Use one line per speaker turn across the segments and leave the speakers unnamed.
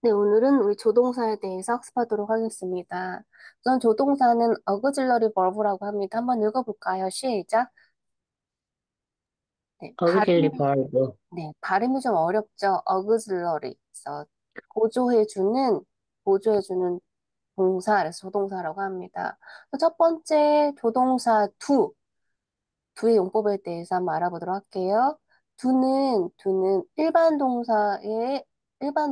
네, 오늘은 우리 조동사에 대해서 학습하도록 하겠습니다. 우선 조동사는 auxiliary verb라고 합니다. 한번 읽어볼까요? 시작. 네,
auxiliary verb.
발음이 좀 어렵죠? auxiliary. 그래서 보조해주는, 보조해주는 동사, 그래서 조동사라고 합니다. 첫 번째 조동사 두의 용법에 대해서 한번 알아보도록 할게요. 두는 일반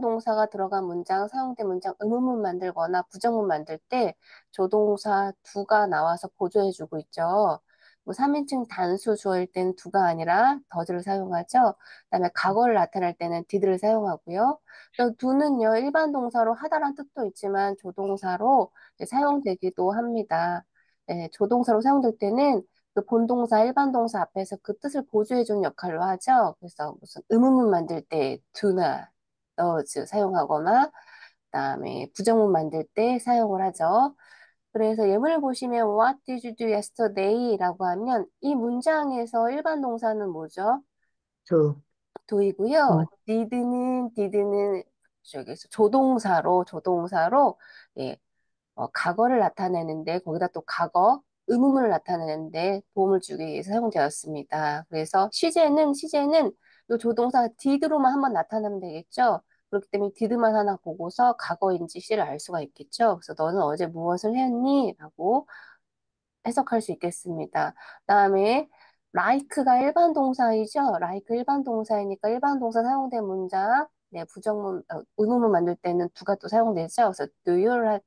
동사가 들어간 문장, 사용된 문장, 의문문 만들거나 부정문 만들 때 조동사 두가 나와서 보조해주고 있죠. 뭐 3인칭 단수 주어일 때는 두가 아니라 더즈를 사용하죠. 그다음에 과거를 나타낼 때는 디드를 사용하고요. 또 두는요, 일반 동사로 하다란 뜻도 있지만 조동사로 이제 사용되기도 합니다. 네, 조동사로 사용될 때는 그 본동사, 일반 동사 앞에서 그 뜻을 보조해주는 역할로 하죠. 그래서 무슨 의문문 만들 때 do나 does 사용하거나, 그다음에 부정문 만들 때 사용을 하죠. 그래서 예문을 보시면 What did you do yesterday? 라고 하면 이 문장에서 일반 동사는 뭐죠?
to.
do이고요.
음,
did는 저기서 조동사로 예, 과거를 나타내는데 거기다 또 과거 의문문을 나타내는데 도움을 주기 위해서 사용되었습니다. 그래서 시제는 이 조동사 did로만 한번 나타나면 되겠죠. 그렇기 때문에 did만 하나 보고서 과거인지 시를 알 수가 있겠죠. 그래서 너는 어제 무엇을 했니? 라고 해석할 수 있겠습니다. 그다음에 like가 일반 동사이죠. like 일반 동사이니까 일반 동사 사용된 문장 네, 의문문 만들 때는 두가 또 사용되죠. 그래서 do you like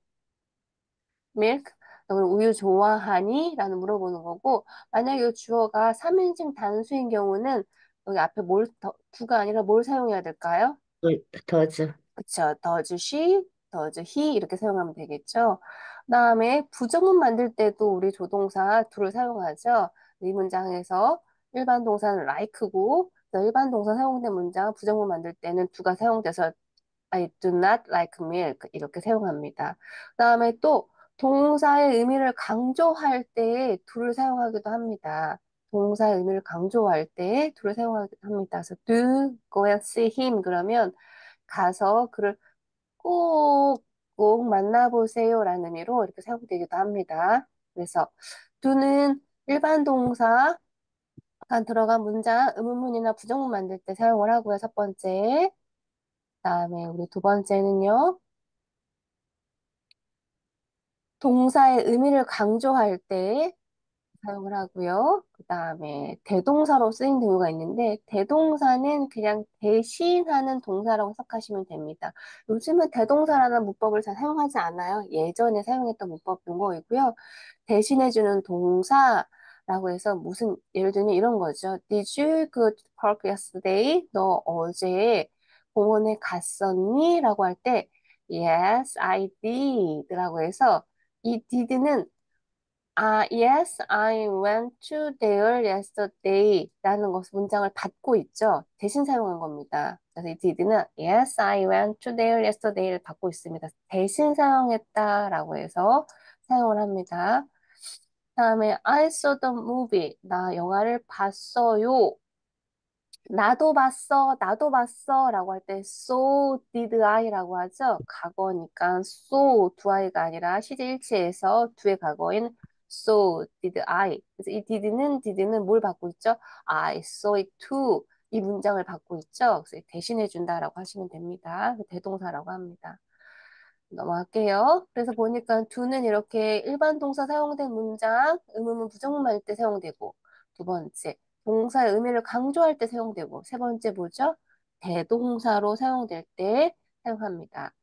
milk? 너는 우유 좋아하니? 라는 물어보는 거고, 만약에 이 주어가 3인칭 단수인 경우는 여기 앞에 두가 아니라 뭘 사용해야 될까요?
does.
그쵸. does she, does he 이렇게 사용하면 되겠죠. 그다음에 부정문 만들 때도 우리 조동사 do를 사용하죠. 이 문장에서 일반 동사는 like고, 일반 동사 사용된 문장 부정문 만들 때는 do가 사용돼서 I do not like milk 이렇게 사용합니다. 그다음에 또 동사의 의미를 강조할 때 do를 사용하기도 합니다. 동사의 의미를 강조할 때 do를 사용하기도 합니다. 그래서 do go and see him 그러면 가서 그를 꼭 만나보세요라는 의미로 이렇게 사용되기도 합니다. 그래서 do는 일반 동사가 들어간 문장 의문문이나 부정문 만들 때 사용을 하고요. 첫 번째. 그다음에 우리 두 번째는요. 동사의 의미를 강조할 때 사용을 하고요. 그 다음에 대동사로 쓰인 경우가 있는데 대동사는 그냥 대신하는 동사라고 생각하시면 됩니다. 요즘은 대동사라는 문법을 잘 사용하지 않아요. 예전에 사용했던 문법 용어이고요. 대신해주는 동사라고 해서 무슨 예를 들면 이런 거죠. Did you go to the park yesterday? 너 어제 공원에 갔었니? 라고 할 때 Yes, I did 라고 해서 이 did는 yes, I went to there yesterday 라는 것을 문장을 받고 있죠. 대신 사용한 겁니다. 그래서 이 did는 yes, I went to there yesterday를 받고 있습니다. 대신 사용했다라고 해서 사용을 합니다. 다음에 I saw the movie. 나 영화를 봤어요. 나도 봤어 라고 할 때 so did I라고 하죠. 과거니까 so 두 I가 아니라 시제 일치에서 두의 과거인 so did I. 그래서 이 did는 뭘 받고 있죠? I saw it too. 이 문장을 받고 있죠. 그래서 대신해 준다라고 하시면 됩니다. 대동사라고 합니다. 넘어갈게요. 그래서 보니까 do는 이렇게 일반 동사 사용된 문장, 의문문 부정문일 때 사용되고, 두 번째, 동사의 의미를 강조할 때 사용되고, 세 번째 뭐죠? 대동사로 사용될 때 사용합니다.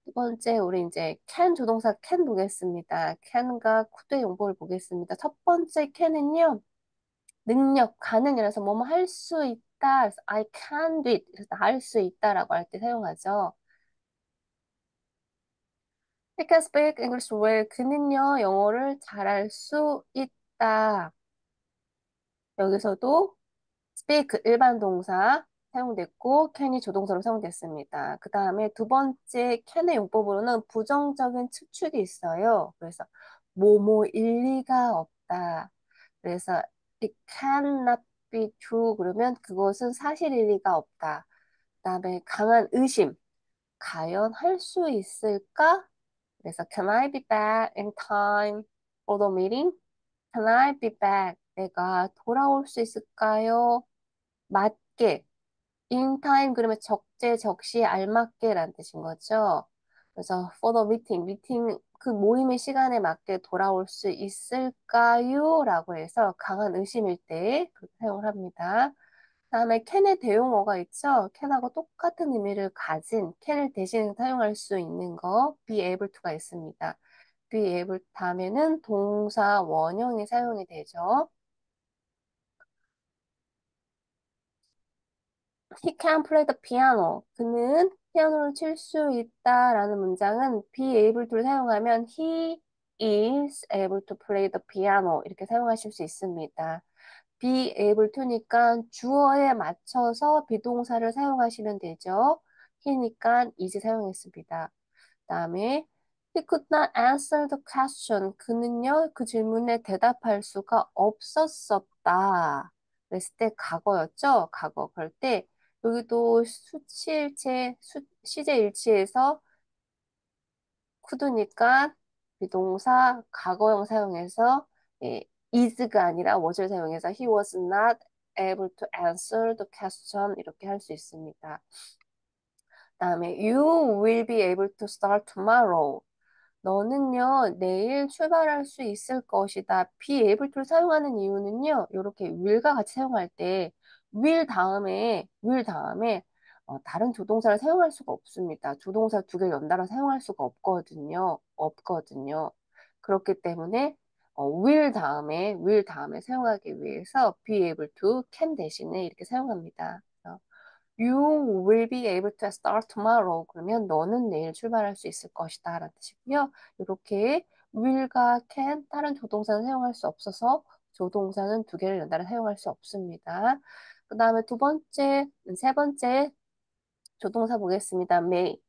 두 번째, 우리 이제 can 조동사 can 보겠습니다. can과 could의 용법을 보겠습니다. 첫 번째 can은요, 능력, 가능이라서 뭐뭐 할 수 있다. 그래서 I can do it. 그래서 할 수 있다라고 할 때 사용하죠. He can speak English well. 그는요, 영어를 잘할 수 있다. 여기서도 speak 일반 동사 사용됐고, can이 조동사로 사용됐습니다. 그 다음에 두 번째 can의 용법으로는 부정적인 측출이 있어요. 그래서 뭐뭐 일리가 없다. 그래서 it cannot be true 그러면 그것은 사실일 리가 없다. 그 다음에 강한 의심. 과연 할 수 있을까? 그래서 can I be back in time for the meeting? Can I be back? 내가 돌아올 수 있을까요? 맞게. in time 그러면 적재적시에 알맞게라는 뜻인 거죠. 그래서 for the meeting, 미팅 그 모임의 시간에 맞게 돌아올 수 있을까요? 라고 해서 강한 의심일 때 그렇게 사용을 합니다. 다음에 can의 대용어가 있죠. can하고 똑같은 의미를 가진 can을 대신 사용할 수 있는 거 be able to가 있습니다. be able 다음에는 동사 원형이 사용이 되죠. He can play the piano. 그는 피아노를 칠 수 있다라는 문장은 be able to를 사용하면 he is able to play the piano 이렇게 사용하실 수 있습니다. be able to니까 주어에 맞춰서 비동사를 사용하시면 되죠. he니까 is 사용했습니다. 그다음에 he could not answer the question. 그는요, 그 질문에 대답할 수가 없었었다. 그랬을 때 과거였죠. 과거. 그럴 때 여기도 수치일체, 시제일치에서 could니까 비동사 과거형 사용해서 is가 아니라 was를 사용해서 he was not able to answer the question 이렇게 할 수 있습니다. 그다음에 you will be able to start tomorrow. 너는요, 내일 출발할 수 있을 것이다. be able to를 사용하는 이유는요, 이렇게 will과 같이 사용할 때, will 다음에 다른 조동사를 사용할 수가 없습니다. 조동사 두 개를 연달아 사용할 수가 없거든요. 없거든요. 그렇기 때문에 will 다음에 사용하기 위해서 be able to, can 대신에 이렇게 사용합니다. You will be able to start tomorrow. 그러면 너는 내일 출발할 수 있을 것이다. 라는 뜻이고요. 이렇게 will과 can 다른 조동사는 사용할 수 없어서 조동사는 두 개를 연달아 사용할 수 없습니다. 그 다음에 세 번째 조동사 보겠습니다.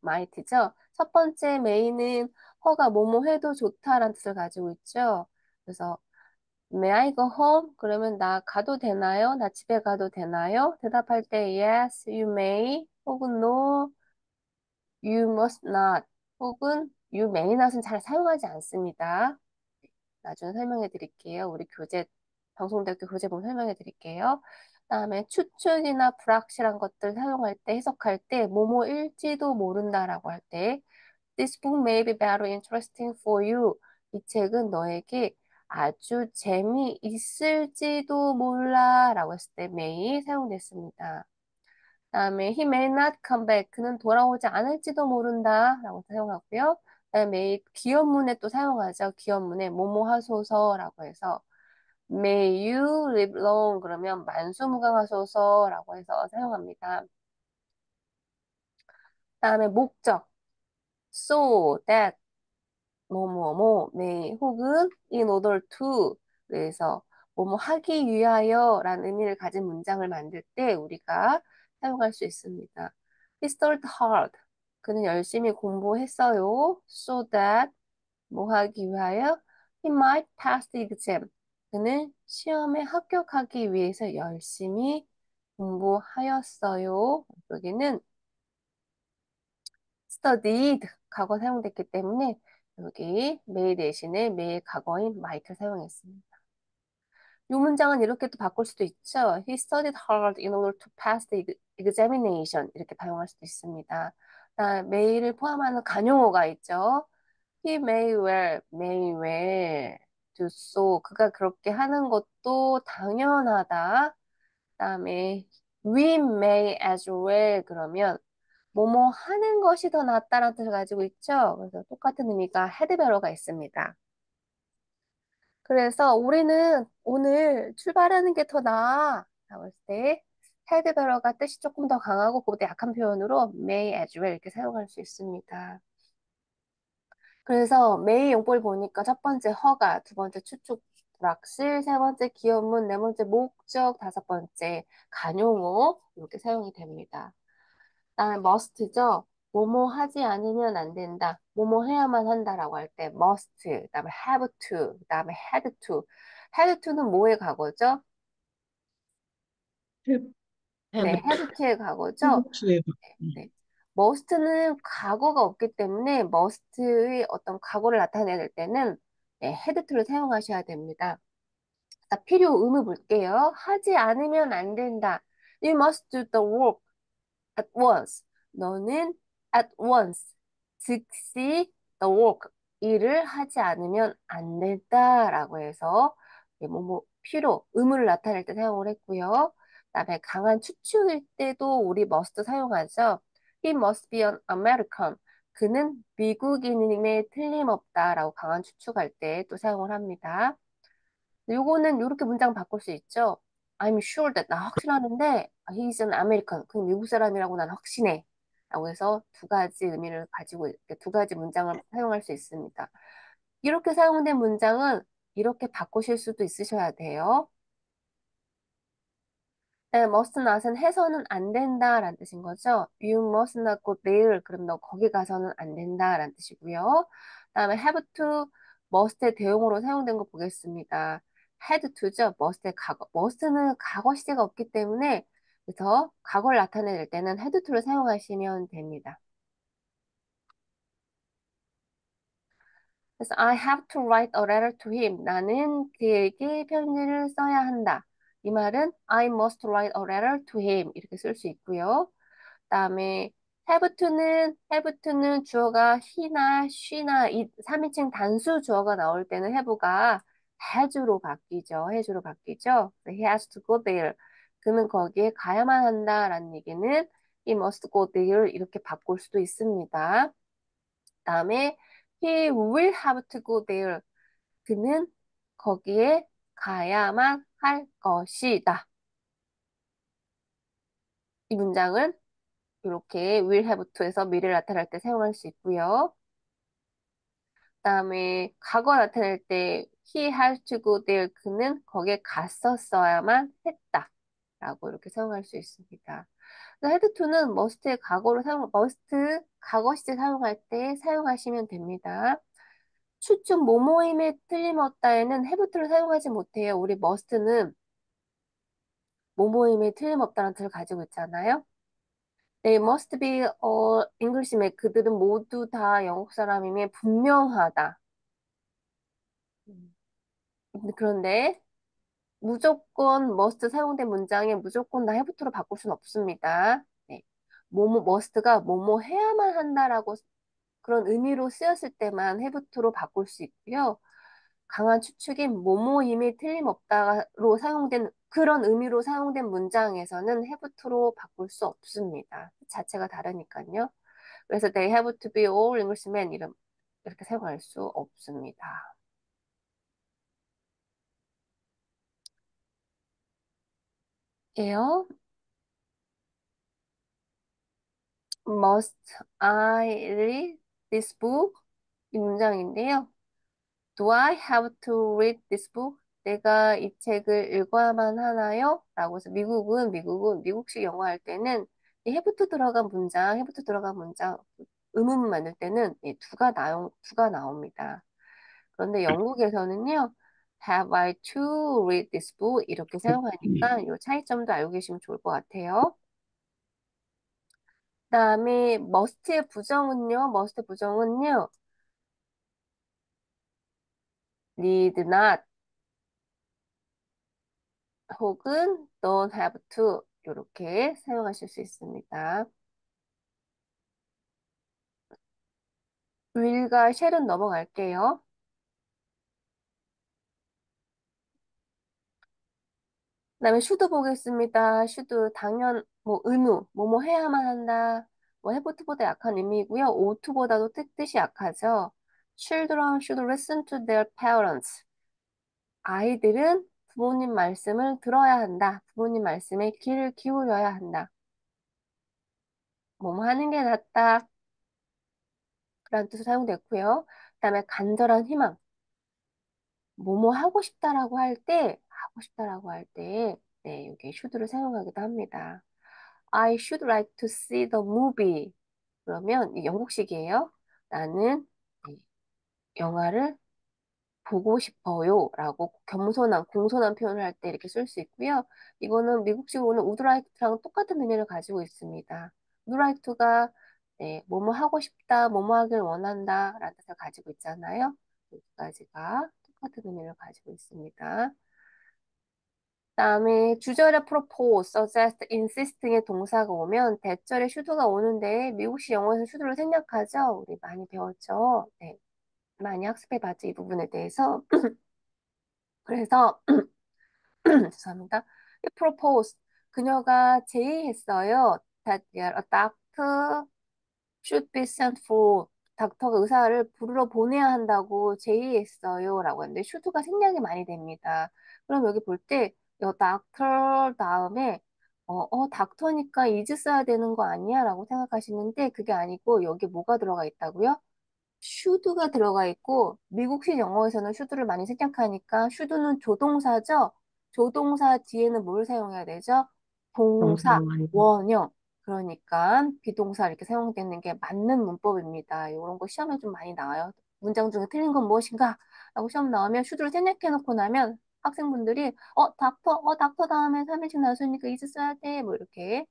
might죠. 첫 번째 may는 허가 뭐뭐 해도 좋다라는 뜻을 가지고 있죠. 그래서 May I go home? 그러면 나 가도 되나요? 나 집에 가도 되나요? 대답할 때 yes, you may 혹은 no, you must not 혹은 you may not은 잘 사용하지 않습니다. 나중에 설명해 드릴게요. 우리 방송대학교 교재 보면 설명해 드릴게요. 그다음에 추측이나 불확실한 것들 사용할 때 해석할 때 뭐뭐일지도 모른다라고 할 때 This book may be very interesting for you. 이 책은 너에게 아주 재미있을지도 몰라 라고 했을 때 may 사용됐습니다. 다음에 he may not come back. 그는 돌아오지 않을지도 모른다 라고 사용하고요. 그다음에 may 기업문에 또 사용하죠. 기업문에 뭐뭐 하소서라고 해서 may you live long 그러면 만수무강하소서라고 해서 사용합니다. 다음에 목적 so that 뭐뭐뭐 may 혹은 in order to 그래서 뭐뭐 하기 위하여라는 의미를 가진 문장을 만들 때 우리가 사용할 수 있습니다. He studied hard. 그는 열심히 공부했어요. So that 뭐 하기 위하여 he might pass the exam. 그는 시험에 합격하기 위해서 열심히 공부하였어요. 여기는 studied 과거 사용됐기 때문에 여기 may 대신에 may 과거인 might를 사용했습니다. 이 문장은 이렇게 또 바꿀 수도 있죠. He studied hard in order to pass the examination. 이렇게 사용할 수도 있습니다. may를 포함하는 관용어가 있죠. He may well do so. 그가 그렇게 하는 것도 당연하다. 그다음에 we may as well 그러면 뭐뭐 하는 것이 더 낫다라는 뜻을 가지고 있죠. 그래서 똑같은 의미가 had better가 있습니다. 그래서 우리는 오늘 출발하는 게 더 나아 라고 했을 때 had better가 뜻이 조금 더 강하고 그보다 약한 표현으로 may as well 이렇게 사용할 수 있습니다. 그래서 may 용법을 보니까 첫 번째 허가, 두 번째 추측, 불확실, 세 번째 기업문, 네 번째 목적, 다섯 번째 관용어 이렇게 사용이 됩니다. 그다음에 must죠. 뭐뭐 하지 않으면 안 된다. 뭐뭐 해야만 한다라고 할 때 must, 그다음에 have to, 그다음에 had to. had to는 뭐의 과거죠?
have,
네,
have to,
have to의 과거죠.
have to,
네. must는 과거가 없기 때문에 must의 어떤 과거를 나타내야 될 때는 네, had to를 사용하셔야 됩니다. 자, 필요 의무 볼게요. 하지 않으면 안 된다. You must do the work at once. 너는 at once, 즉시 the work, 일을 하지 않으면 안 된다라고 해서 뭐뭐 필요, 의무를 나타낼 때 사용을 했고요. 그다음에 강한 추측일 때도 우리 must 사용하죠. He must be an American. 그는 미국인임에 틀림없다라고 강한 추측할 때 또 사용을 합니다. 요거는 이렇게 문장 바꿀 수 있죠. I'm sure that 나 확신하는데 he's an American. 그 미국 사람이라고 난 확신해. 라고 해서 두 가지 의미를 가지고 이렇게 두 가지 문장을 사용할 수 있습니다. 이렇게 사용된 문장은 이렇게 바꾸실 수도 있으셔야 돼요. 네, must not은 해서는 안 된다라는 뜻인 거죠. You must not go there. 그럼 너 거기 가서는 안 된다라는 뜻이고요. 그다음에 have to, must의 대용어로 사용된 거 보겠습니다. had to죠. must의 과거. must는 과거 시제가 없기 때문에 그래서 과거를 나타낼 때는 had to를 사용하시면 됩니다. 그래서 I have to write a letter to him. 나는 그에게 편지를 써야 한다. 이 말은 I must write a letter to him 이렇게 쓸 수 있고요. 그다음에 have to는 주어가 he나 she나 이 3인칭 단수 주어가 나올 때는 have가 has로 바뀌죠. has로 바뀌죠. He has to go there. 그는 거기에 가야만 한다라는 얘기는 he must go there 이렇게 바꿀 수도 있습니다. 그다음에 he will have to go there. 그는 거기에 가야만 할 것이다. 이 문장은 이렇게 will have to에서 미래를 나타낼 때 사용할 수 있고요. 그다음에 과거 나타낼 때 he has to go there 그는 거기에 갔었어야만 했다. 라고 이렇게 사용할 수 있습니다. had to는 must의 과거로 must 과거 시제 사용할 때 사용하시면 됩니다. 추측 뭐뭐임에 틀림없다에는 have to를 사용하지 못해요. 우리 must는 뭐뭐임에 틀림없다는 뜻을 가지고 있잖아요. They must be Englishman. 그들은 모두 다 영국 사람임에 분명하다. 음. 그런데 무조건 must 사용된 문장에 무조건 다 have to로 바꿀 수는 없습니다. 네. 뭐뭐 must가 뭐뭐 해야만 한다라고 그런 의미로 쓰였을 때만 have to로 바꿀 수 있고요. 강한 추측인 뭐뭐임이 틀림없다로 사용된 그런 의미로 사용된 문장에서는 have to로 바꿀 수 없습니다. 자체가 다르니까요. 그래서 they have to be all Englishmen 이렇게 사용할 수 없습니다. 예요. Must I read this book? 이 문장인데요. Do I have to read this book? 내가 이 책을 읽어야만 하나요? 라고 해서 미국은 미국식 영어 할 때는 이 have to 들어간 문장, have to 들어간 문장, 의문문 만들 때는 이 두가 나옵니다. 그런데 영국에서는요, have I to read this book? 이렇게 사용하니까 이 차이점도 알고 계시면 좋을 것 같아요. 그다음에 must의 부정은요, need not 혹은 don't have to 이렇게 사용하실 수 있습니다. will과 shall은 넘어갈게요. 그다음에 should 보겠습니다. should 당연 뭐 의무 뭐뭐 해야만 한다. 뭐 have to보다 약한 의미이고요. ought to보다도 뜻이 약하죠. Children should listen to their parents. 아이들은 부모님 말씀을 들어야 한다. 부모님 말씀에 귀를 기울여야 한다. 뭐뭐 하는 게 낫다. 그런 뜻으로 사용됐고요. 그다음에 간절한 희망. 뭐뭐 하고 싶다라고 할 때, 네, 여기 should를 사용하기도 합니다. I should like to see the movie. 그러면 이 영국식이에요. 나는 네, 영화를 보고 싶어요. 라고 공손한 표현을 할 때 이렇게 쓸 수 있고요. 이거는 미국식으로는 would like랑 똑같은 의미를 가지고 있습니다. would like to가 네, 뭐뭐 하고 싶다, 뭐뭐 하길 원한다 라는 뜻을 가지고 있잖아요. 이 두 가지가 똑같은 의미를 가지고 있습니다. 다음에 주절에 propose, suggest, insist 등의 동사가 오면 대절에 should가 오는데 미국식 영어에서 should를 생략하죠. 우리 많이 배웠죠. 네, 많이 학습해봤죠. 이 부분에 대해서. 그래서 죄송합니다. 이 propose, 그녀가 제의했어요. That a doctor should be sent for. 닥터가 의사를 부르러 보내야 한다고 제의했어요. 라고 하는데 should가 생략이 많이 됩니다. 그럼 여기 볼 때, 이 doctor 다음에 닥터니까 is 써야 되는 거 아니야? 라고 생각하시는데 그게 아니고 여기 뭐가 들어가 있다고요? should가 들어가 있고 미국식 영어에서는 should를 많이 생략하니까 should는 조동사죠. 조동사 뒤에는 뭘 사용해야 되죠? 동사,
동사원.
원형. 그러니까 비동사 이렇게 사용되는 게 맞는 문법입니다. 이런 거 시험에 좀 많이 나와요. 문장 중에 틀린 건 무엇인가? 라고 시험 나오면 should를 생략해 놓고 나면 학생분들이 닥터 다음에 3인칭 나왔으니까 is 써야 돼. 뭐 이렇게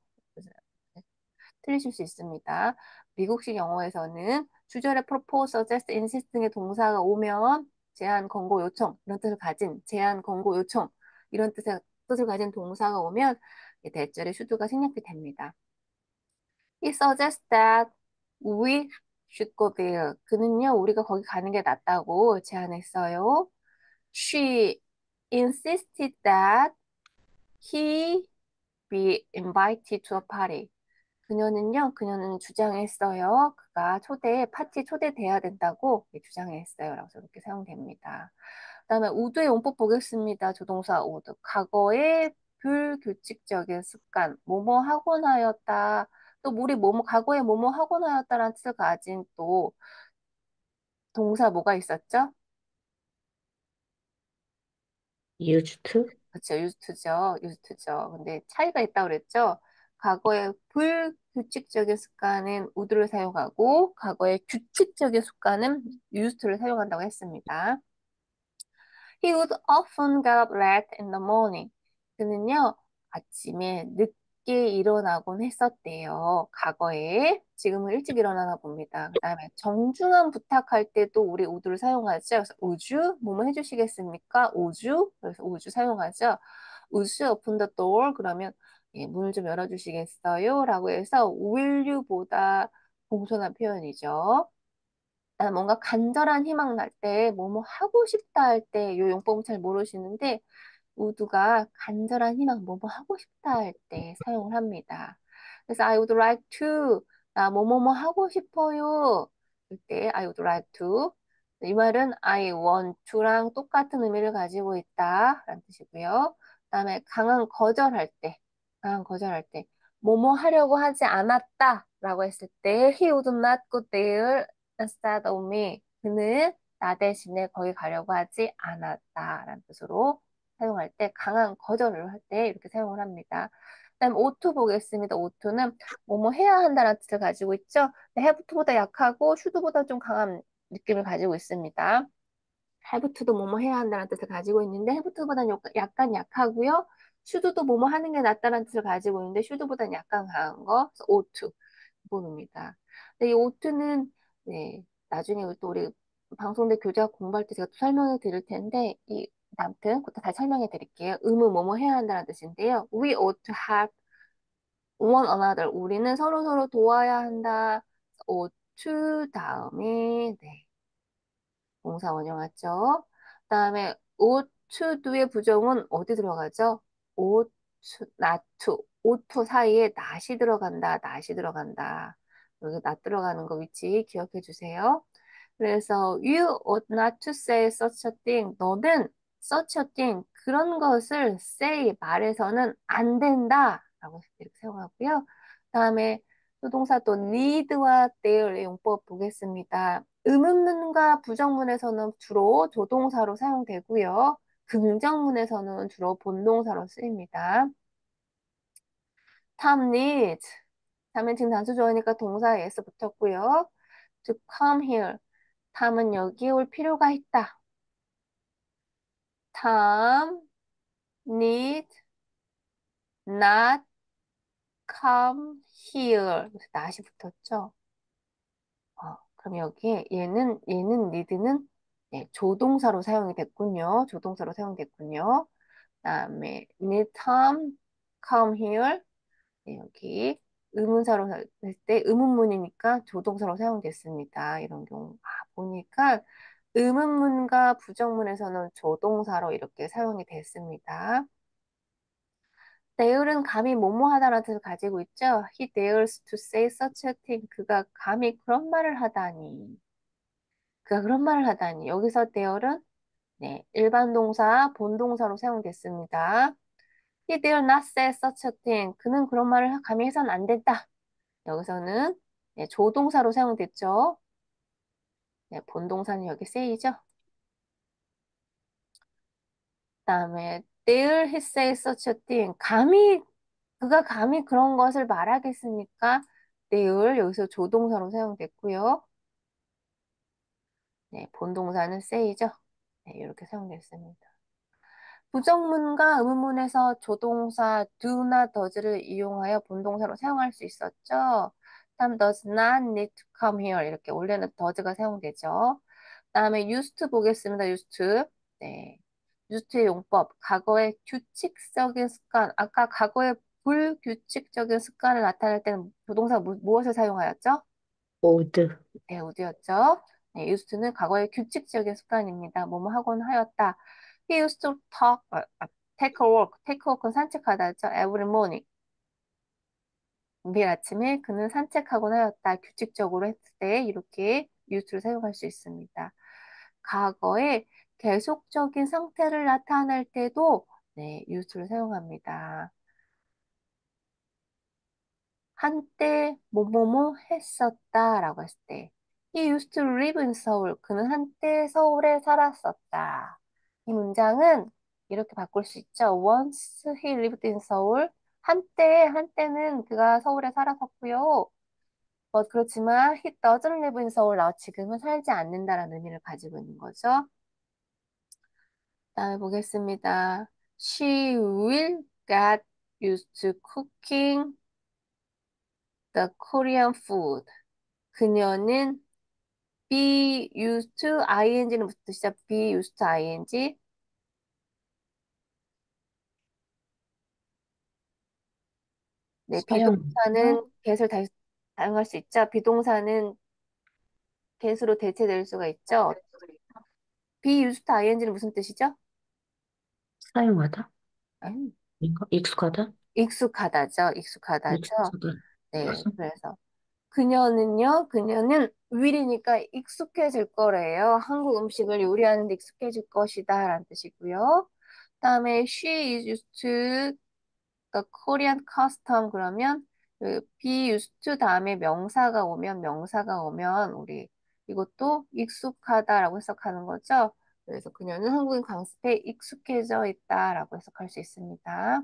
틀리실 수 있습니다. 미국식 영어에서는 주절에 propose, suggest, insist 등의 동사가 오면 제안, 권고, 요청 이런 뜻을 가진 제안, 권고, 요청 이런 뜻을 가진 동사가 오면 대절에 should가 생략이 됩니다. He suggests that we should go there. 그는요, 우리가 거기 가는 게 낫다고 제안했어요. She insisted that he be invited to a party. 그녀는 주장했어요. 그가 파티 초대돼야 된다고 주장했어요. 라고 이렇게 사용됩니다. 그다음에 우드의 용법 보겠습니다. 조동사 우드. 과거의 불규칙적인 습관, 뭐뭐 하곤 하였다. 또 우리 과거에 뭐뭐 하곤 하였다라는 뜻을 가진 또 동사 뭐가 있었죠?
used to?
그렇죠. 유스트죠. 유스트죠. 근데 차이가 있다고 그랬죠. 과거의 불규칙적인 습관은 우드를 사용하고 과거의 규칙적인 습관은 유스트를 사용한다고 했습니다. He would often get up late in the morning. 그는요, 아침에 늦게 일어나곤 했었대요. 과거에. 지금은 일찍 일어나나 봅니다. 그 다음에 정중한 부탁할 때도 우리 would를 사용하죠. 그래서 would you? 뭐뭐 해주시겠습니까? would you? 그래서 would you 사용하죠. would you open the door? 그러면 예, 문을 좀 열어주시겠어요? 라고 해서 will you보다 공손한 표현이죠. 뭔가 간절한 희망 날 때, 뭐뭐 하고 싶다 할 때, 요 용법은 잘 모르시는데, 모두가 간절한 희망, 뭐뭐 하고 싶다 할 때 사용을 합니다. 그래서 I would like to, 나 뭐뭐뭐 하고 싶어요. 그때 I would like to. 이 말은 I want to랑 똑같은 의미를 가지고 있다. 라는 뜻이고요. 그다음에 강한 거절할 때, 뭐뭐 하려고 하지 않았다. 라고 했을 때, he would not go there instead of me. 그는 나 대신에 거기 가려고 하지 않았다라는 뜻으로 사용할 때 강한 거절을 할 때 이렇게 사용을 합니다. 그다음 오투 보겠습니다. 오투는 뭐뭐 해야 한다는 뜻을 가지고 있죠. 해부투보다 약하고 슈드보다 좀 강한 느낌을 가지고 있습니다. 해부투도 뭐뭐 해야 한다는 뜻을 가지고 있는데 해부투보다는 약간 약하고요. 슈드도 뭐뭐 하는 게 낫다는 뜻을 가지고 있는데 슈드보다는 약간 강한 거. 그래서 오투 부분입니다. 근데 이 오투는 네, 나중에 또 우리 방송대 교재학 공부할 때 제가 또 설명해 드릴 텐데 아무튼 그때 다시 설명해 드릴게요. 뭐뭐 해야 한다는 뜻인데요. We ought to help one another. 우리는 서로 도와야 한다. ought to 다음에 네, 동사 원형 왔죠. 그다음에 ought to do의 부정은 어디 들어가죠? ought to, not to. ought to 사이에 not이 들어간다. 여기 not 들어가는 거 위치 기억해 주세요. 그래서 you ought not to say such a thing. 너는 such a thing 그런 것을 say 말해서는 안 된다. 라고 이렇게 사용하고요. 그다음에 조동사 또 need와 there의 용법 보겠습니다. 의문문과 부정문에서는 주로 조동사로 사용되고요. 긍정문에서는 주로 본동사로 쓰입니다. Tom needs. 3인칭 단수 조어니까 동사에 s 붙었고요. To come here. 탐은 여기 올 필요가 있다. Tom need not come here. 그래서 not이 붙었죠. 그럼 여기에 얘는 need는 네, 조동사로 사용이 됐군요. 조동사로 사용됐군요. 그다음에 need Tom come here. 네, 여기 의문사로 했을 때 의문문이니까 조동사로 사용됐습니다. 이런 경우 보니까 의문문과 부정문에서는 조동사로 이렇게 사용이 됐습니다. 데일은 감히 뭐뭐하다라는 뜻을 가지고 있죠. He dares to say such a thing. 그가 감히 그런 말을 하다니. 그가 그런 말을 하다니. 여기서 dare은 네, 일반 동사, 본동사로 사용됐습니다. He dare not say such a thing. 그는 그런 말을 감히 해서는 안 된다. 여기서는 네, 조동사로 사용됐죠. 네, 본동사는 여기 say죠. 그다음에 dare he say such a thing. 그가 감히 그런 것을 말하겠습니까? dare 여기서 조동사로 사용됐고요. 네, 본동사는 say죠. 네, 이렇게 사용됐습니다. 부정문과 의문문에서 조동사 do나 does를 이용하여 본동사로 사용할 수 있었죠. 다음 does not need to come here 이렇게 원래는 does가 사용되죠. 다음에 used to 보겠습니다. used to. 네. used to의 용법. 과거의 규칙적인 습관. 아까 과거의 불규칙적인 습관을 나타낼 때는 조동사 무엇을 사용하였죠?
would,
네, would였죠. 네, used to는 과거의 규칙적인 습관입니다. 뭐뭐 하곤 하였다. He used to take a walk. take a walk은 산책하다죠. every morning. 매일 아침에 그는 산책하곤 하였다. 규칙적으로 했을 때 이렇게 use를 사용할 수 있습니다. 과거에 계속적인 상태를 나타낼 때도 네, use를 사용합니다. 한때 뭐뭐뭐 했었다라고 했을 때 He used to live in Seoul. 그는 한때 서울에 살았었다. 이 문장은 이렇게 바꿀 수 있죠. Once he lived in Seoul. 한때는 그가 서울에 살았었고요. 그렇지만 he doesn't live in Seoul. 지금은 살지 않는다라는 의미를 가지고 있는 거죠. 다음에 보겠습니다. She will get used to cooking the Korean food. 그녀는 be used to ing는 무슨 뜻이죠? be used to ing. 네,
사용하다,
비동사는 get을 다시 사용할 수 있죠. 비동사는 get으로 대체될 수가 있죠. be used to ing는 무슨 뜻이죠?
사용하다,
음,
인가? 익숙하다,
익숙하다죠. 익숙하다죠.
익숙하다.
네,
그래서
그래서 그녀는 will이니까 익숙해질 거래요. 한국 음식을 요리하는 데 익숙해질 것이다 라는 뜻이고요. 그다음에 she is used to the Korean custom 그러면 그 be used to 다음에 명사가 오면 우리 이것도 익숙하다라고 해석하는 거죠. 그래서 그녀는 한국인 강습에 익숙해져 있다라고 해석할 수 있습니다.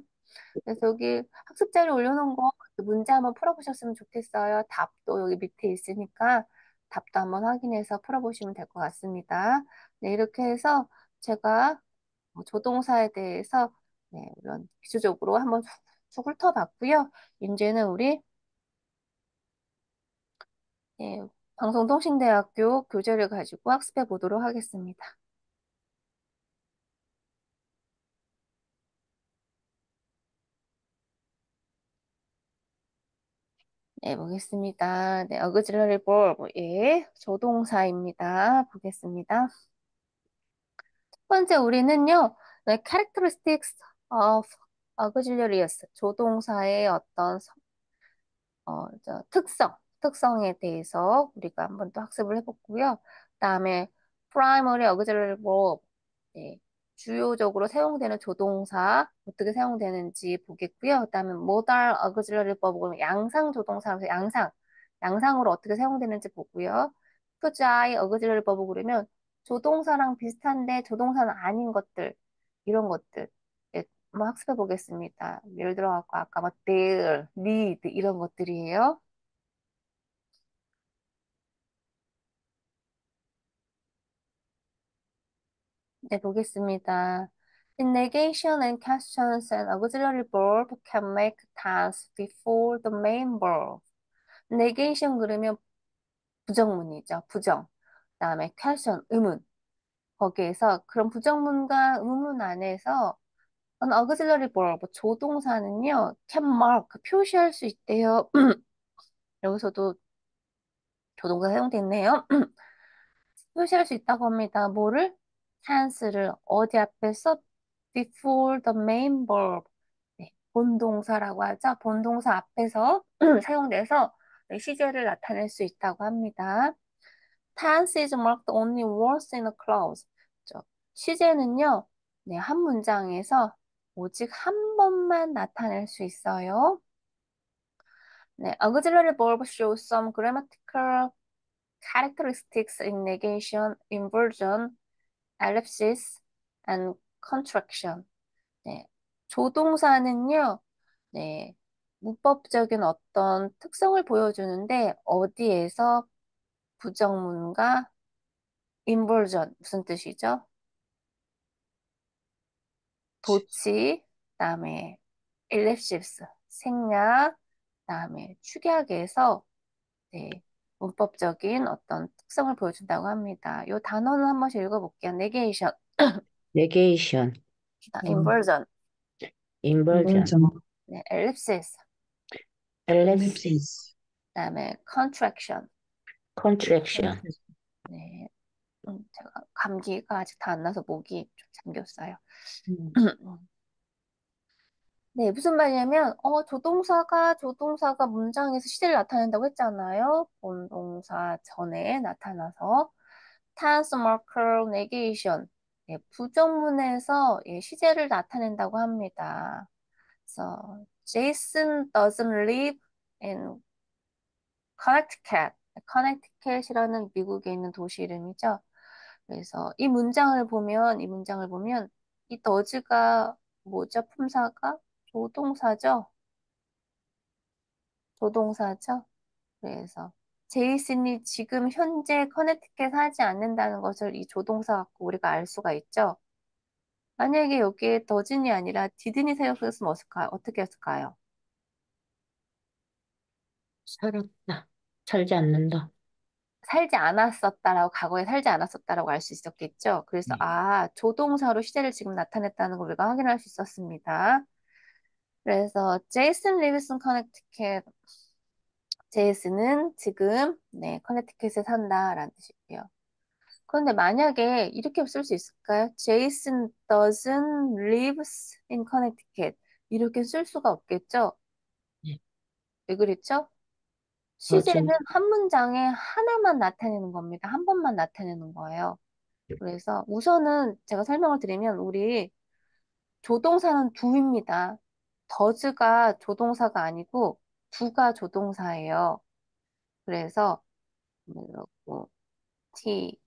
그래서 여기 학습 자료 올려놓은 거 문제 한번 풀어보셨으면 좋겠어요. 답도 여기 밑에 있으니까 답도 한번 확인해서 풀어보시면 될 것 같습니다. 네, 이렇게 해서 제가 조동사에 대해서 네, 이런 기초적으로 한번 쭉 훑어봤고요. 이제는 우리 네, 방송통신대학교 교재를 가지고 학습해 보도록 하겠습니다. 네, 보겠습니다. 네, auxiliary verb의 조동사입니다. 보겠습니다. 첫 번째 우리는요, 네, characteristics of auxiliaries, 조동사의 어떤 특성에 대해서 우리가 한번 또 학습을 해봤고요. 그다음에 primary auxiliary verb, 네, 주요적으로 사용되는 조동사 어떻게 사용되는지 보겠고요. 그다음에 modal auxiliary verb은 양상 조동사로서 양상으로 어떻게 사용되는지 보고요. 투자의 auxiliary verb 그러면 조동사랑 비슷한데 조동사는 아닌 것들 이런 것들 네, 한번 학습해 보겠습니다. 예를 들어 아까 뭐 dare, need 이런 것들이에요. 네, 보겠습니다. In negation and questions, an auxiliary verb can make tense before the main verb. negation 그러면 부정문이죠. 부정. 그다음에 question, 의문. 거기에서 그런 부정문과 의문문 안에서 an auxiliary verb, 조동사는요, can mark, 표시할 수 있대요. 여기서도 조동사 사용됐네요. 표시할 수 있다고 합니다. 뭐를? tense를 어디 앞에서? before the main verb. 네, 본동사라고 하죠. 본동사 앞에서 사용돼서 네, 시제를 나타낼 수 있다고 합니다. tense is marked only once in a clause. 저, 시제는요, 네, 한 문장에서 오직 한 번만 나타낼 수 있어요. 네, auxiliary verb shows some grammatical characteristics in negation, inversion, ellipsis, and contraction. 네, 조동사는요, 네, 문법적인 어떤 특성을 보여주는데 어디에서 부정문과 inversion 무슨 뜻이죠? 도치, 그다음에 ellipsis, 생략, 그다음에 축약에서 네, 문법적인 어떤 특성을 보여준다고 합니다. 이 단어는 한 번씩 읽어볼게요. negation,
negation,
음,
inversion,
inversion,
인버전,
네, ellipsis,
ellipsis,
엘립시스,
그다음에 contraction.
contraction.
컨트랙,
네, 제가 감기가 아직 다 안 나서 목이 좀 잠겼어요.
음,
네, 무슨 말이냐면, 조동사가 문장에서 시제를 나타낸다고 했잖아요. 본동사 전에 나타나서. tense marker negation. 네, 부정문에서 예, 시제를 나타낸다고 합니다. 그래서, Jason doesn't live in Connecticut. 커넥티켓이라는 미국에 있는 도시 이름이죠. 그래서 이 문장을 보면, 이 does가 뭐죠? 품사가? 조동사죠? 조동사죠? 그래서 제이슨이 지금 현재 커네티켓에 살지 않는다는 것을 이 조동사 갖고 우리가 알 수가 있죠. 만약에 여기에 더진이 아니라 디드니 사용했으면 어떻게 했을까요?
살았다. 살지 않는다.
살지 않았었다라고 과거에 살지 않았었다라고 알 수 있었겠죠. 그래서
네.
조동사로 시제를 지금 나타냈다는 걸 우리가 확인할 수 있었습니다. 그래서 제이슨 리브슨 커네티켓 제이슨은 지금 네, 커네티켓에 산다라는 뜻이고요. 그런데 만약에 이렇게 쓸 수 있을까요? Jason doesn't lives in Connecticut. 이렇게 쓸 수가 없겠죠?
네.
왜 그랬죠? 시제는
doesn't,
한 문장에 하나만 나타내는 겁니다. 한 번만 나타내는 거예요. 그래서 우선은 제가 설명을 드리면 우리 조동사는 do입니다. does가 조동사가 아니고 do가 조동사예요. 그래서 이렇게 t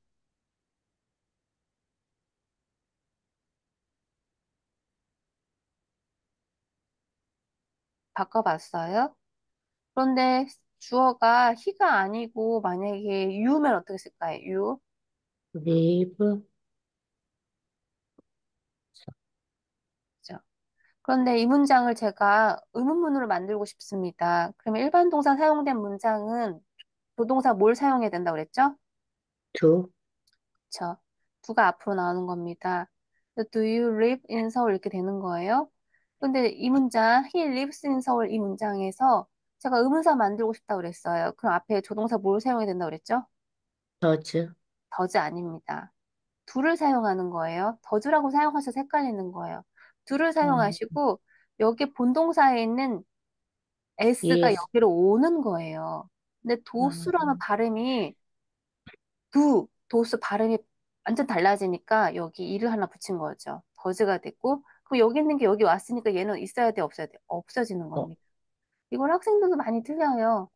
바꿔봤어요. 그런데 주어가 he가 아니고 만약에 you면 어떻게 쓸까요? you.
live,
그죠? 그런데 이 문장을 제가 의문문으로 만들고 싶습니다. 그러면 일반 동사 사용된 문장은 조동사 뭘 사용해야 된다고 그랬죠?
to,
그쵸? do가 앞으로 나오는 겁니다. Do you live in 서울 이렇게 되는 거예요. 근데 이 문장 he lives in 서울 이 문장에서 제가 의문사 만들고 싶다고 그랬어요. 그럼 앞에 조동사 뭘 사용해야 된다고 그랬죠?
does,
더즈 아닙니다. do를 사용하는 거예요. 더즈라고 사용하셔서 헷갈리는 거예요. do를
음,
사용하시고 여기 본동사에 있는 s가
is,
여기로 오는 거예요. 근데 도수라는
음,
발음이 도수 발음이 완전 달라지니까 여기 이를 하나 붙인 거죠. 더즈가 됐고 그럼 여기 있는 게 여기 왔으니까 얘는 있어야 돼, 없어야 돼? 없어지는
어,
겁니다. 이걸 학생들도 많이 틀려요.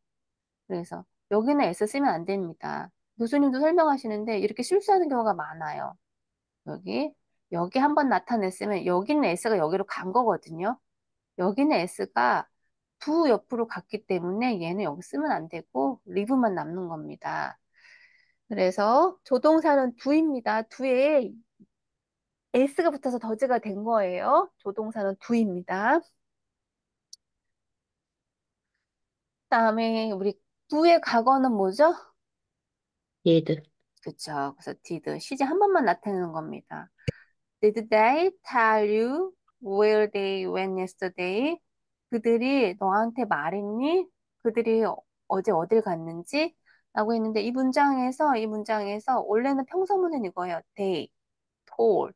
그래서 여기는 s 쓰면 안 됩니다. 교수님도 설명하시는데 이렇게 실수하는 경우가 많아요. 여기 한 번 나타냈으면 여기는 s가 여기로 간 거거든요. 여기는 s가 두 옆으로 갔기 때문에 얘는 여기 쓰면 안 되고 리브만 남는 겁니다. 그래서 조동사는 do입니다. do에 s가 붙어서 더즈가 된 거예요. 조동사는 do입니다. 그다음에 우리 do의 과거는 뭐죠?
did.
그쵸. 그래서 did. 시제 한 번만 나타내는 겁니다. Did they tell you where they went yesterday? 그들이 너한테 말했니? 그들이 어제 어딜 갔는지? 라고 했는데 이 문장에서 원래는 평서문은 이거예요. They told.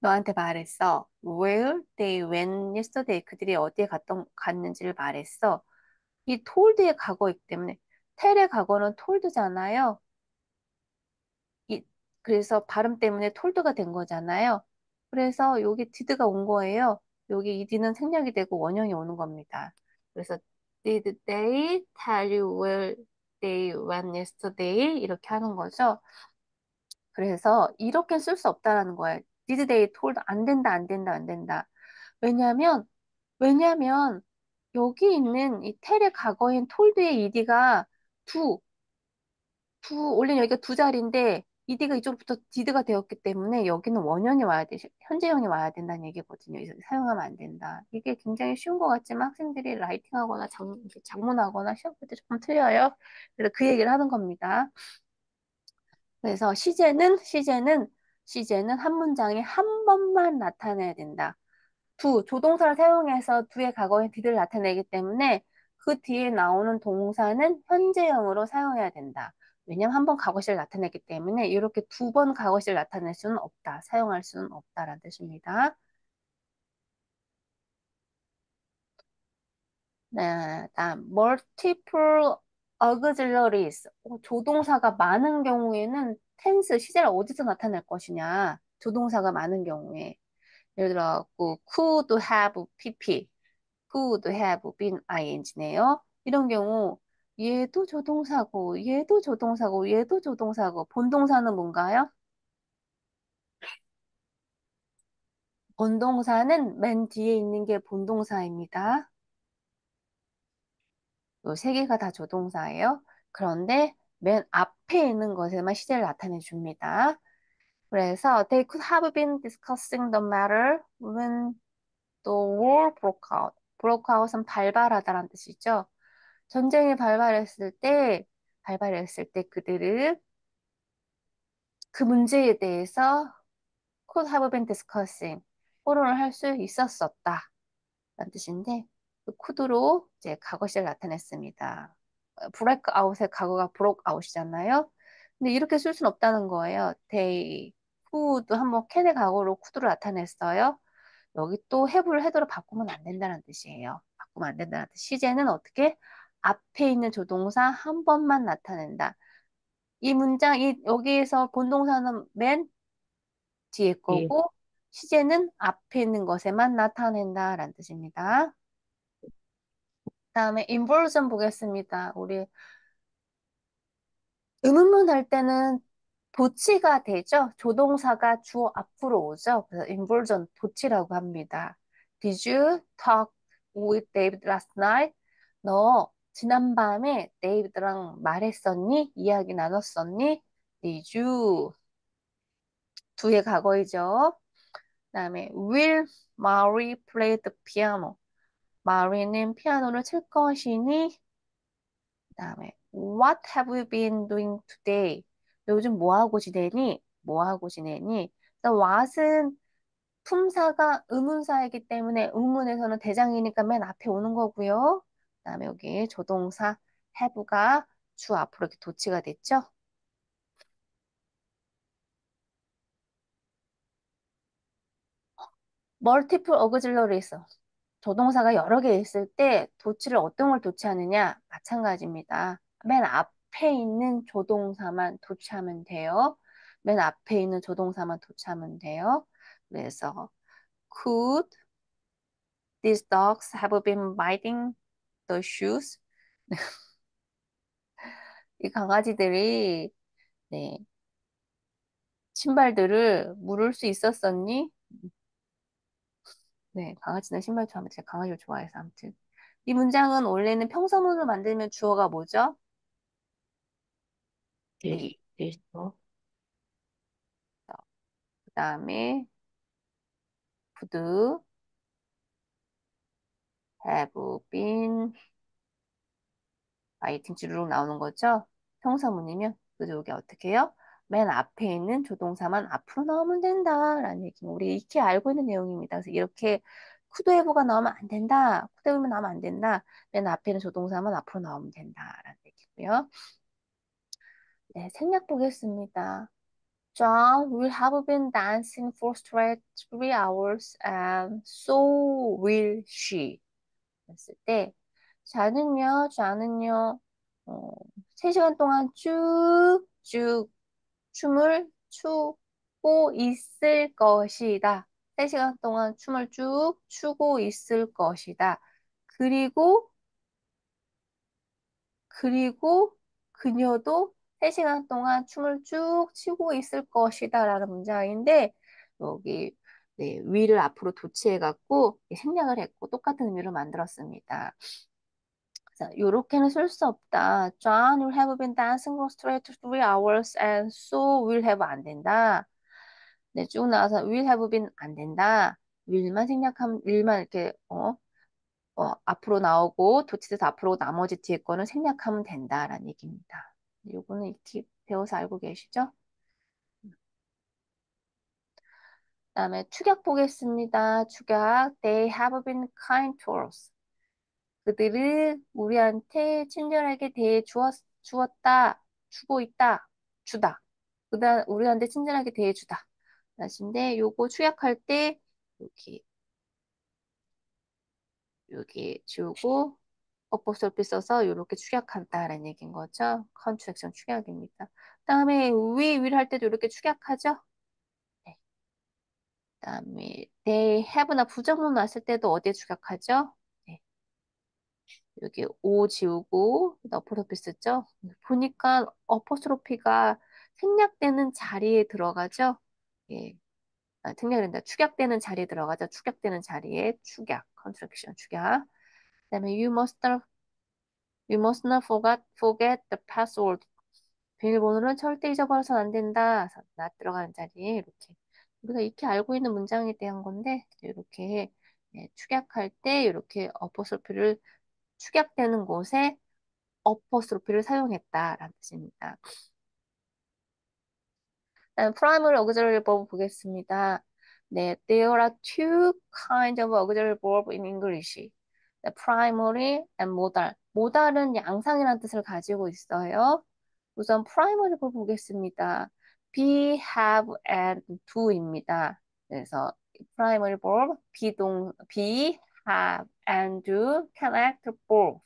너한테 말했어. Where they went yesterday. 그들이 어디에 갔는지를 말했어. 이 told의 과거이기 때문에 tell의 과거는 told잖아요. 이, 그래서 발음 때문에 told가 된 거잖아요. 그래서 여기 did가 온 거예요. 여기 이 d는 생략이 되고 원형이 오는 겁니다. 그래서 did they tell you where they went yesterday? 이렇게 하는 거죠. 그래서 이렇게 쓸 수 없다라는 거예요. Did they told 안 된다, 안 된다, 안 된다. 왜냐면 왜냐면 여기 있는 이 텔의 과거인 톨드의 이디가 두, 원래 여기가 두 자리인데 이디가 이쪽부터 디드가 되었기 때문에 여기는 원형이 와야 돼, 현재형이 와야 된다는 얘기거든요. 그래서 사용하면 안 된다. 이게 굉장히 쉬운 것 같지만 학생들이 라이팅하거나 작문하거나 시험 볼 때 조금 틀려요. 그래서 그 얘기를 하는 겁니다. 그래서 시제는 한 문장에 한 번만 나타내야 된다. 조동사를 사용해서 두의 과거의 did를 나타내기 때문에 그 뒤에 나오는 동사는 현재형으로 사용해야 된다. 왜냐면 한 번 과거시를 나타냈기 때문에 이렇게 두 번 과거시를 나타낼 수는 없다. 사용할 수는 없다라는 뜻입니다. 네, 다음 multiple auxiliaries. 조동사가 많은 경우에는 tense, 시제를 어디서 나타낼 것이냐. 조동사가 많은 경우에. 예를 들어, could have pp. could have been ing네요. 이런 경우 얘도 조동사고 본동사는 뭔가요? 본동사는 맨 뒤에 있는 게 본동사입니다. 요 세 개가 다 조동사예요. 그런데 맨 앞에 있는 것에만 시제를 나타내 줍니다. 그래서 they could have been discussing the matter when the war broke out. broke out은 발발하다라는 뜻이죠. 전쟁이 발발했을 때 그들은 그 문제에 대해서 could have been discussing, 토론을 할 수 있었었다. 라는 뜻인데, 그 could로 이제 과거시를 나타냈습니다. break out의 과거가 broke out이잖아요. 근데 이렇게 쓸 수는 없다는 거예요. they could 한번 can의 과거로 could로 나타냈어요. 여기 또 have를 head로 바꾸면 안 된다는 뜻이에요. 바꾸면 안 된다는 뜻. 시제는 어떻게? 앞에 있는 조동사 한 번만 나타낸다. 여기에서 본동사는 맨 뒤에
예.
거고, 시제는 앞에 있는 것에만 나타낸다라는 뜻입니다. 다음에 inversion 보겠습니다. 우리 의문문 할 때는 도치가 되죠. 조동사가 주어 앞으로 오죠. 그래서 inversion 도치라고 합니다. Did you talk with David last night? 너 지난밤에 데이비드랑 말했었니? 이야기 나눴었니? Did you? 두의 과거이죠. 그다음에 will Mary play the piano? 마리는 피아노를 칠 것이니? 그다음에 what have you been doing today? 너 요즘 뭐 하고 지내니? 뭐 하고 지내니? 그래서 what은 품사가 의문사이기 때문에 의문에서는 대장이니까 맨 앞에 오는 거고요. 그다음에 여기 조동사 have가 주 앞으로 이렇게 도치가 됐죠. multiple auxiliaries. 조동사가 여러 개 있을 때 도치를 어떤 걸 도치하느냐? 마찬가지입니다. 맨 앞에 있는 조동사만 도치하면 돼요. 맨 앞에 있는 조동사만 도치하면 돼요. 그래서 could these dogs have been biting the shoes? 이 강아지들이 네, 신발들을 물을 수 있었었니? 네, 강아지는 신발 좋아하면 제가 강아지를 좋아해서 아무튼 이 문장은 원래는 평서문을 만들면 주어가 뭐죠?
This,
네.
this,
그 다음에 could have been fighting 주르륵 나오는 거죠. 형사문이면 그죠? 여기 어떻게 해요? 맨 앞에 있는 조동사만 앞으로 나오면 된다라는 얘기. 우리 익히 알고 있는 내용입니다. 그래서 이렇게 쿠도에보가 나오면 안 된다. 쿠도에보 나오면 안 된다. 맨 앞에 있는 조동사만 앞으로 나오면 된다라는 얘기고요. 네, 생략 보겠습니다. John will have been dancing for straight 3 hours and so will she. 했을 때 자는요, 3시간 동안 쭉쭉 춤을 추고 있을 것이다. 3시간 동안 춤을 쭉 추고 있을 것이다. 그리고, 그리고 그녀도 3시간 동안 춤을 쭉 추고 있을 것이다. 라는 문장인데, 여기, 네, 위를 앞으로 도치해갖고 생략을 했고 똑같은 의미로 만들었습니다. 자, 요렇게는 쓸 수 없다. John will have been dancing for straight 3 hours and so will have 안 된다. 네, 쭉 나와서 will have been 안 된다. will만 생략하면, will만 이렇게, 앞으로 나오고, 도치돼서 앞으로 나머지 뒤에 거는 생략하면 된다라는 얘기입니다. 요거는 익히 배워서 알고 계시죠? 그다음에 축약 보겠습니다. 축약. They have been kind to us. 그들은 우리한테 친절하게 대해 주었다, 주고 있다, 주다. 그다음 우리한테 친절하게 대해 주다. 라신데 요거 축약할 때 여기 여기 지우고 어포스토피 써서 이렇게 축약한다라는 얘기인 거죠. 컨트랙션 축약입니다. 그다음에 위를 할 때도 이렇게 축약하죠. 네. 그다음에 they have나 부정문 났을 때도 어디에 축약하죠? 네. 여기 O 지우고 어퍼스트로피 쓰죠? 보니까 어퍼스트로피가 생략되는 자리에 들어가죠? 예, 생략된다. 축약되는 자리에 들어가죠? 축약되는 자리에 축약, 컨트랙션 축약. 그다음에 you must not forget the password. 비밀번호는 절대 잊어버려서는 안 된다. 나 들어가는 자리에 이렇게 우리가 익히 알고 있는 문장에 대한 건데 이렇게 축약할 때 이렇게 어퍼스트로피를 축약되는 곳에 어퍼스트로피를 사용했다라는 뜻입니다. primary auxiliary verb 보겠습니다. 네, there are two kinds of auxiliary verb in English. 네, primary and modal. modal은 양상이라는 뜻을 가지고 있어요. 우선 primary verb 보겠습니다. be, have, and do입니다. 그래서 primary verb be, have, and do can act both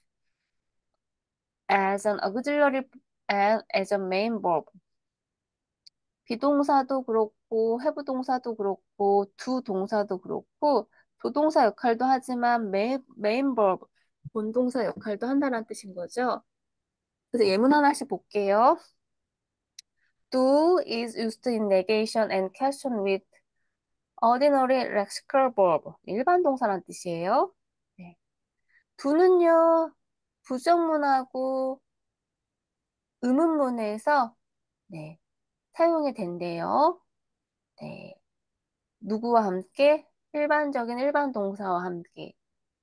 as an auxiliary and as a main verb. 비동사도 그렇고, have 동사도 그렇고, do 동사도 그렇고, 조동사 역할도 하지만 메인 verb, 본동사 역할도 한다는 뜻인 거죠. 그래서 예문 하나씩 볼게요. Do is used in negation and question with ordinary lexical verb. 일반 동사란 뜻이에요. 네. do는요, 부정문하고 의문문에서 네, 사용이 된대요. 네. 누구와 함께? 일반적인 일반 동사와 함께.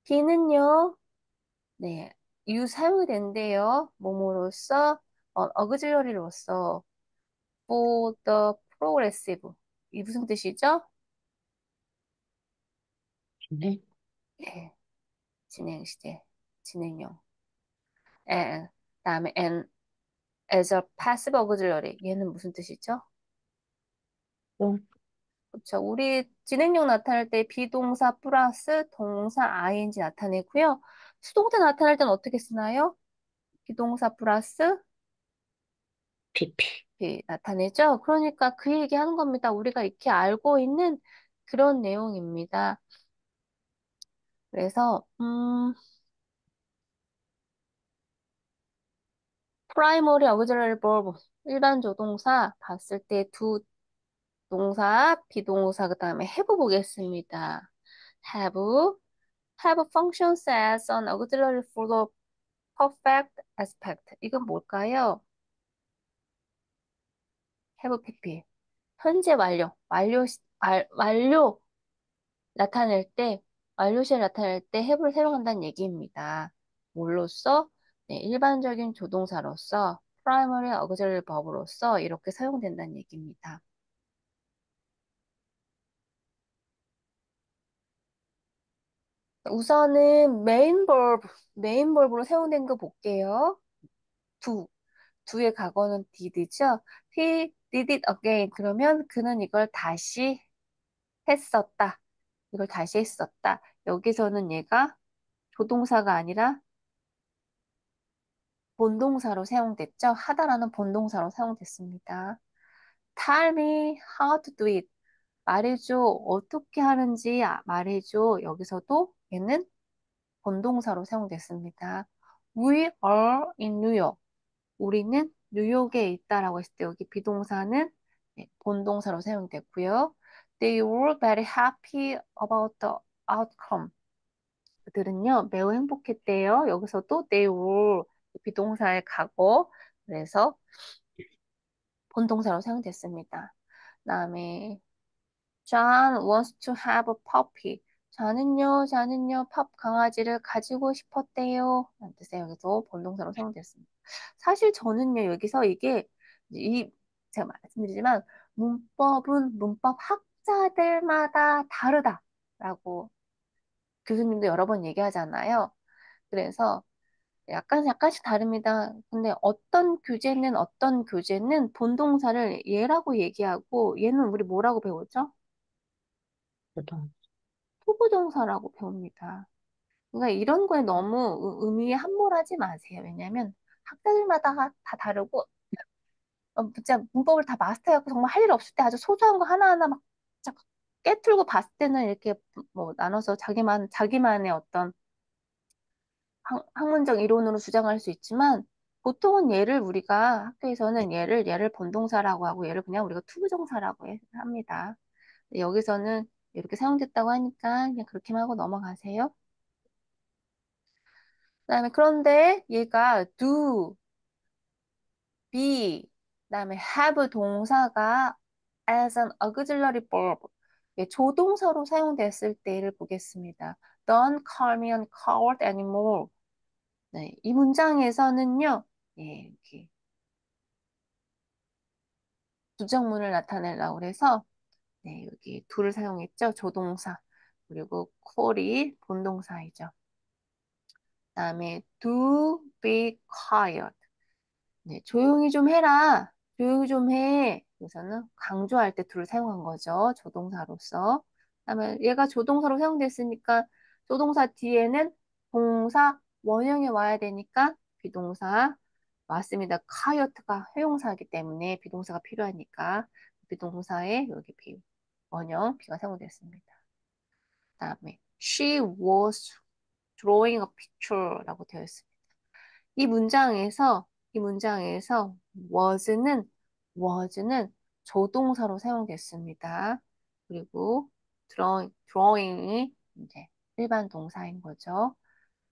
be는요, 네, 사용이 된대요. 뭐뭐로써, auxiliary로서, for the progressive. 이 무슨 뜻이죠?
네.
네, 진행 시제, 진행형. 다음에 as a passive auxiliary. 얘는 무슨 뜻이죠?
또,
그렇죠. 우리 진행형 나타낼 때 비동사 플러스 동사 ing 나타내고요. 수동태 나타낼 때는 어떻게 쓰나요? 비동사 플러스
PP.
나타내죠. 그러니까 그 얘기하는 겁니다. 우리가 익히 알고 있는 그런 내용입니다. 그래서 primary auxiliary verb 일반 조동사 봤을 때 두 동사, 비동사 그다음에 have 보겠습니다. have functions as an auxiliary for the perfect aspect. 이건 뭘까요? have pp. 현재 완료, 완료 나타낼 때, 완료시를 나타낼 때 have를 사용한다는 얘기입니다. 뭘로써? 네, 일반적인 조동사로서 primary auxiliary verb로서 이렇게 사용된다는 얘기입니다. 우선은 메인 verb로 사용된 거 볼게요. do, do의 과거는 did죠. He did it again. 그러면 그는 이걸 다시 했었다. 이걸 다시 했었다. 여기서는 얘가 조동사가 아니라 본동사로 사용됐죠. 하다라는 본동사로 사용됐습니다. Tell me how to do it. 말해줘. 어떻게 하는지 말해줘. 여기서도 얘는 본동사로 사용됐습니다. We are in New York. 우리는 뉴욕에 있다라고 했을 때 여기 비동사는 본동사로 사용됐고요. They were very happy about the outcome. 그들은요, 매우 행복했대요. 여기서도 they were 비동사의 과거. 그래서 본동사로 사용됐습니다. 그다음에 John wants to have a puppy. 자는요, 팝 강아지를 가지고 싶었대요. 라는 뜻의 여기서 본동사로 사용됐습니다. 사실 저는요, 여기서 이, 제가 말씀드리지만, 문법은 문법 학자들마다 다르다라고 교수님도 여러 번 얘기하잖아요. 그래서 약간씩 다릅니다. 근데 어떤 교재는 본동사를 얘라고 얘기하고, 얘는 우리 뭐라고 배우죠?
보통.
투부정사라고 배웁니다. 그러니까 이런 거에 너무 의미에 함몰하지 마세요. 왜냐하면 학자들마다 다 다르고 진짜 문법을 다 마스터해갖고 정말 할 일 없을 때 아주 소소한 거 하나하나 막 진짜 깨뚫고 봤을 때는 이렇게 뭐 나눠서 자기만의 어떤 학문적 이론으로 주장할 수 있지만 보통은 얘를 우리가 학교에서는 얘를 본동사라고 하고 얘를 그냥 우리가 투부정사라고 합니다. 여기서는 이렇게 사용됐다고 하니까 그냥 그렇게만 하고 넘어가세요. 그다음에 그런데 얘가 do, be, 그다음에 have 동사가 as an auxiliary verb, 조동사로 사용됐을 때를 보겠습니다. Don't call me a coward anymore. 네, 이 문장에서는요, 이렇게 부정문을 나타내려고 그래서 여기 do를 사용했죠. 조동사. 그리고 call이 본동사이죠. 그다음에 do be quiet. 네, 조용히 좀 해라. 조용히 좀 해. 그래서는 강조할 때 to를 사용한 거죠. 조동사로서. 그다음에 얘가 조동사로 사용됐으니까 조동사 뒤에는 동사 원형이 와야 되니까 비동사 맞습니다. quiet가 회용사이기 때문에 비동사가 필요하니까 비동사에 여기 원형 비가 사용됐습니다. 그다음에 she was drawing a picture라고 되어 있습니다. 이 문장에서 이 문장에서 was는 조동사로 사용됐습니다. 그리고 drawing이 이제 일반 동사인 거죠.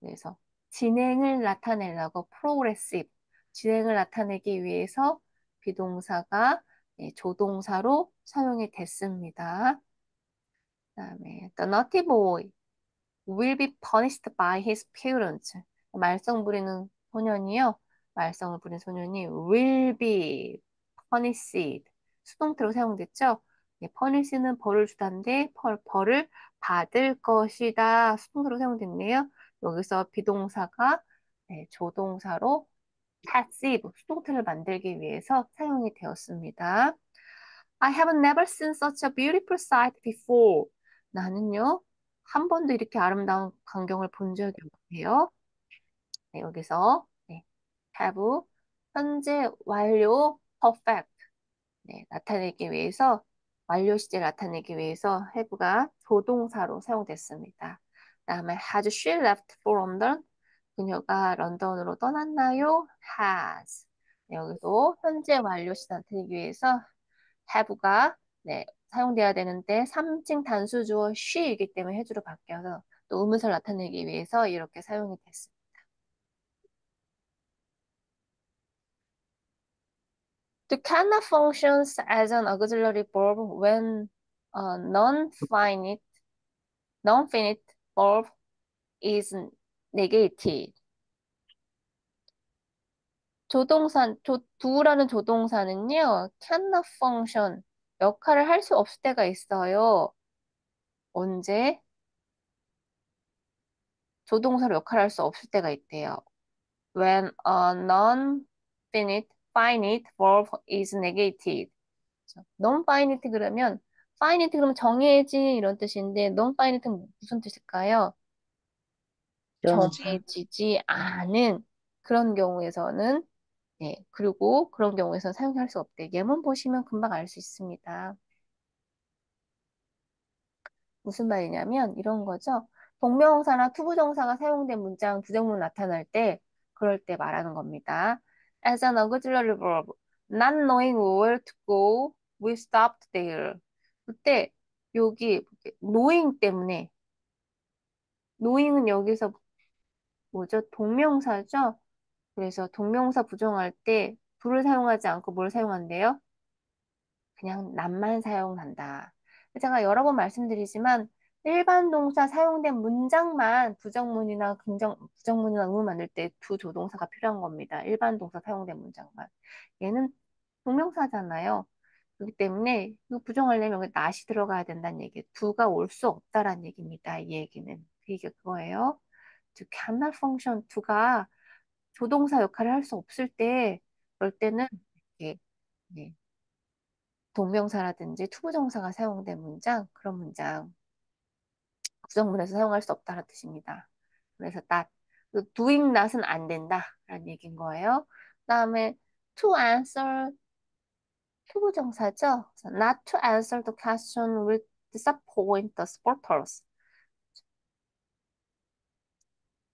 그래서 진행을 나타내려고 progressive 진행을 나타내기 위해서 비동사가 조동사로 사용이 됐습니다. 그다음에 the naughty boy will be punished by his parents. 말썽 부리는 소년이요. 말썽을 부리는 소년이 will be punished. 수동태로 사용됐죠. punish는 벌을 주다인데 벌을 받을 것이다. 수동태로 사용됐네요. 여기서 비동사가 조동사로 passive, 수동태를 만들기 위해서 사용이 되었습니다. I have never seen such a beautiful sight before. 나는요, 한 번도 이렇게 아름다운 광경을 본 적이 없네요. 네, 여기서 have 현재 완료 perfect 나타내기 위해서 완료 시제 나타내기 위해서 have가 조동사로 사용됐습니다. 다음에 has she left for London? 그녀가 런던으로 떠났나요? has. 네, 여기도 현재 완료 시제 나타내기 위해서 have가 사용돼야 되는데 3층 단수 주어 she이기 때문에 해주로 바뀌어서 또 의문사를 나타내기 위해서 이렇게 사용이 됐습니다. To cannot functions as an auxiliary verb when a non-finite verb is negated. do라는 조동사는요, cannot function, 역할을 할 수 없을 때가 있어요. 언제? 조동사로 역할을 할 수 없을 때가 있대요. When a non-finite verb is negated. non-finite 그러면, finite 그러면 정해진 이런 뜻인데, non-finite는 무슨 뜻일까요?
명사.
정해지지 않은 그런 경우에서는, 네, 그리고 그런 경우에서는 사용할 수 없대. 예문 보시면 금방 알 수 있습니다. 무슨 말이냐면 이런 거죠. 동명사나 투부정사가 사용된 문장, 부정문 나타날 때 그럴 때 말하는 겁니다. As an auxiliary verb, not knowing where to go, we stopped there. 그때 여기 knowing 때문에 knowing은 여기서 뭐죠? 동명사죠. 그래서 동명사 부정할 때 do를 사용하지 않고 뭘 사용한대요? 그냥 nat만 사용한다. 제가 여러 번 말씀드리지만 일반 동사 사용된 문장만 부정문이나 의문 만들 때 두 조동사가 필요한 겁니다. 일반 동사 사용된 문장만. 얘는 동명사잖아요. 그렇기 때문에 이거 부정하려면 여기 not이 들어가야 된다는 얘기. do가 올 수 없다라는 얘기입니다. 이 얘기는. 그 얘기가 그거예요. 즉, cannot function do가 조동사 역할을 할 수 없을 때, 그럴 때는 이렇게 네, 동명사라든지 투부정사가 사용된 문장, 그런 문장, 부정문에서 사용할 수 없다는 뜻입니다. 그래서 not, 그 doing not은 안 된다라는 얘기인 거예요. 그다음에 to answer 투부정사죠. 그래서 not to answer the question will disappoint the supporters.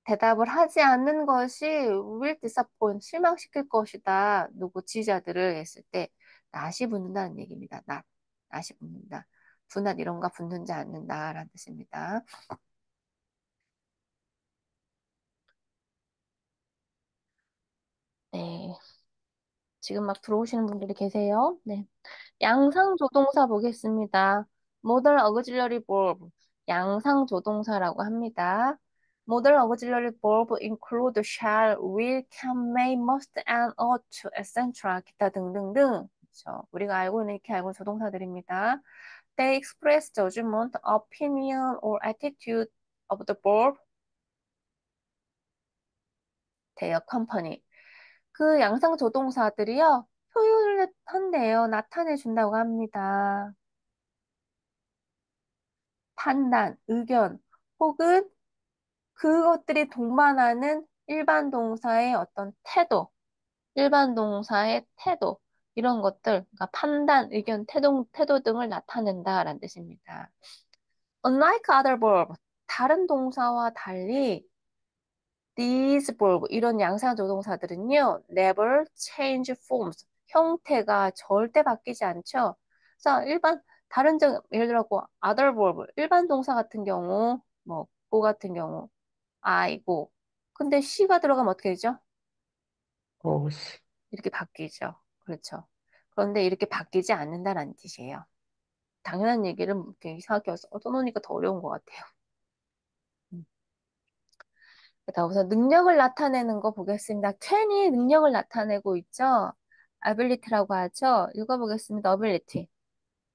대답을 하지 않는 것이 will disappoint, 실망시킬 것이다. 누구 지지자들을 했을 때 not이 붙는다는 얘기입니다. not이 붙는다. 분할 이런가 붙는지 않는다라는 뜻입니다. 네. 지금 막 들어오시는 분들이 계세요. 네. 양상조동사 보겠습니다. Modal Auxiliary Verb. 양상조동사라고 합니다. Modal Auxiliary Verb include shall, will, can, may, must, and ought, etc. 기타 등등등. 그렇죠. 우리가 알고 있는 익히 알고 있는 조동사들입니다. They express judgment, opinion, or attitude of the verb, their company. 그 양상조동사들이요, 표현을 한대요. 나타내 준다고 합니다. 판단, 의견, 혹은 그것들이 동반하는 일반 동사의 어떤 태도, 일반 동사의 태도, 이런 것들, 그러니까 판단, 의견, 태도 등을 나타낸다라는 뜻입니다. Unlike other verb, 다른 동사와 달리 these verb, 이런 양상조동사들은요, never change forms, 형태가 절대 바뀌지 않죠. 그래서 예를 들어, other verb, 일반 동사 같은 경우, 뭐, go 같은 경우, I go. 근데 she가 들어가면 어떻게 되죠?
고스.
이렇게 바뀌죠. 그렇죠. 그런데 이렇게 바뀌지 않는다는 뜻이에요. 당연한 얘기를 이렇게 이상하게 써놓으니까 더 어려운 것 같아요. 음. 자, 우선 능력을 나타내는 거 보겠습니다. can이 능력을 나타내고 있죠. ability라고 하죠. 읽어보겠습니다. ability.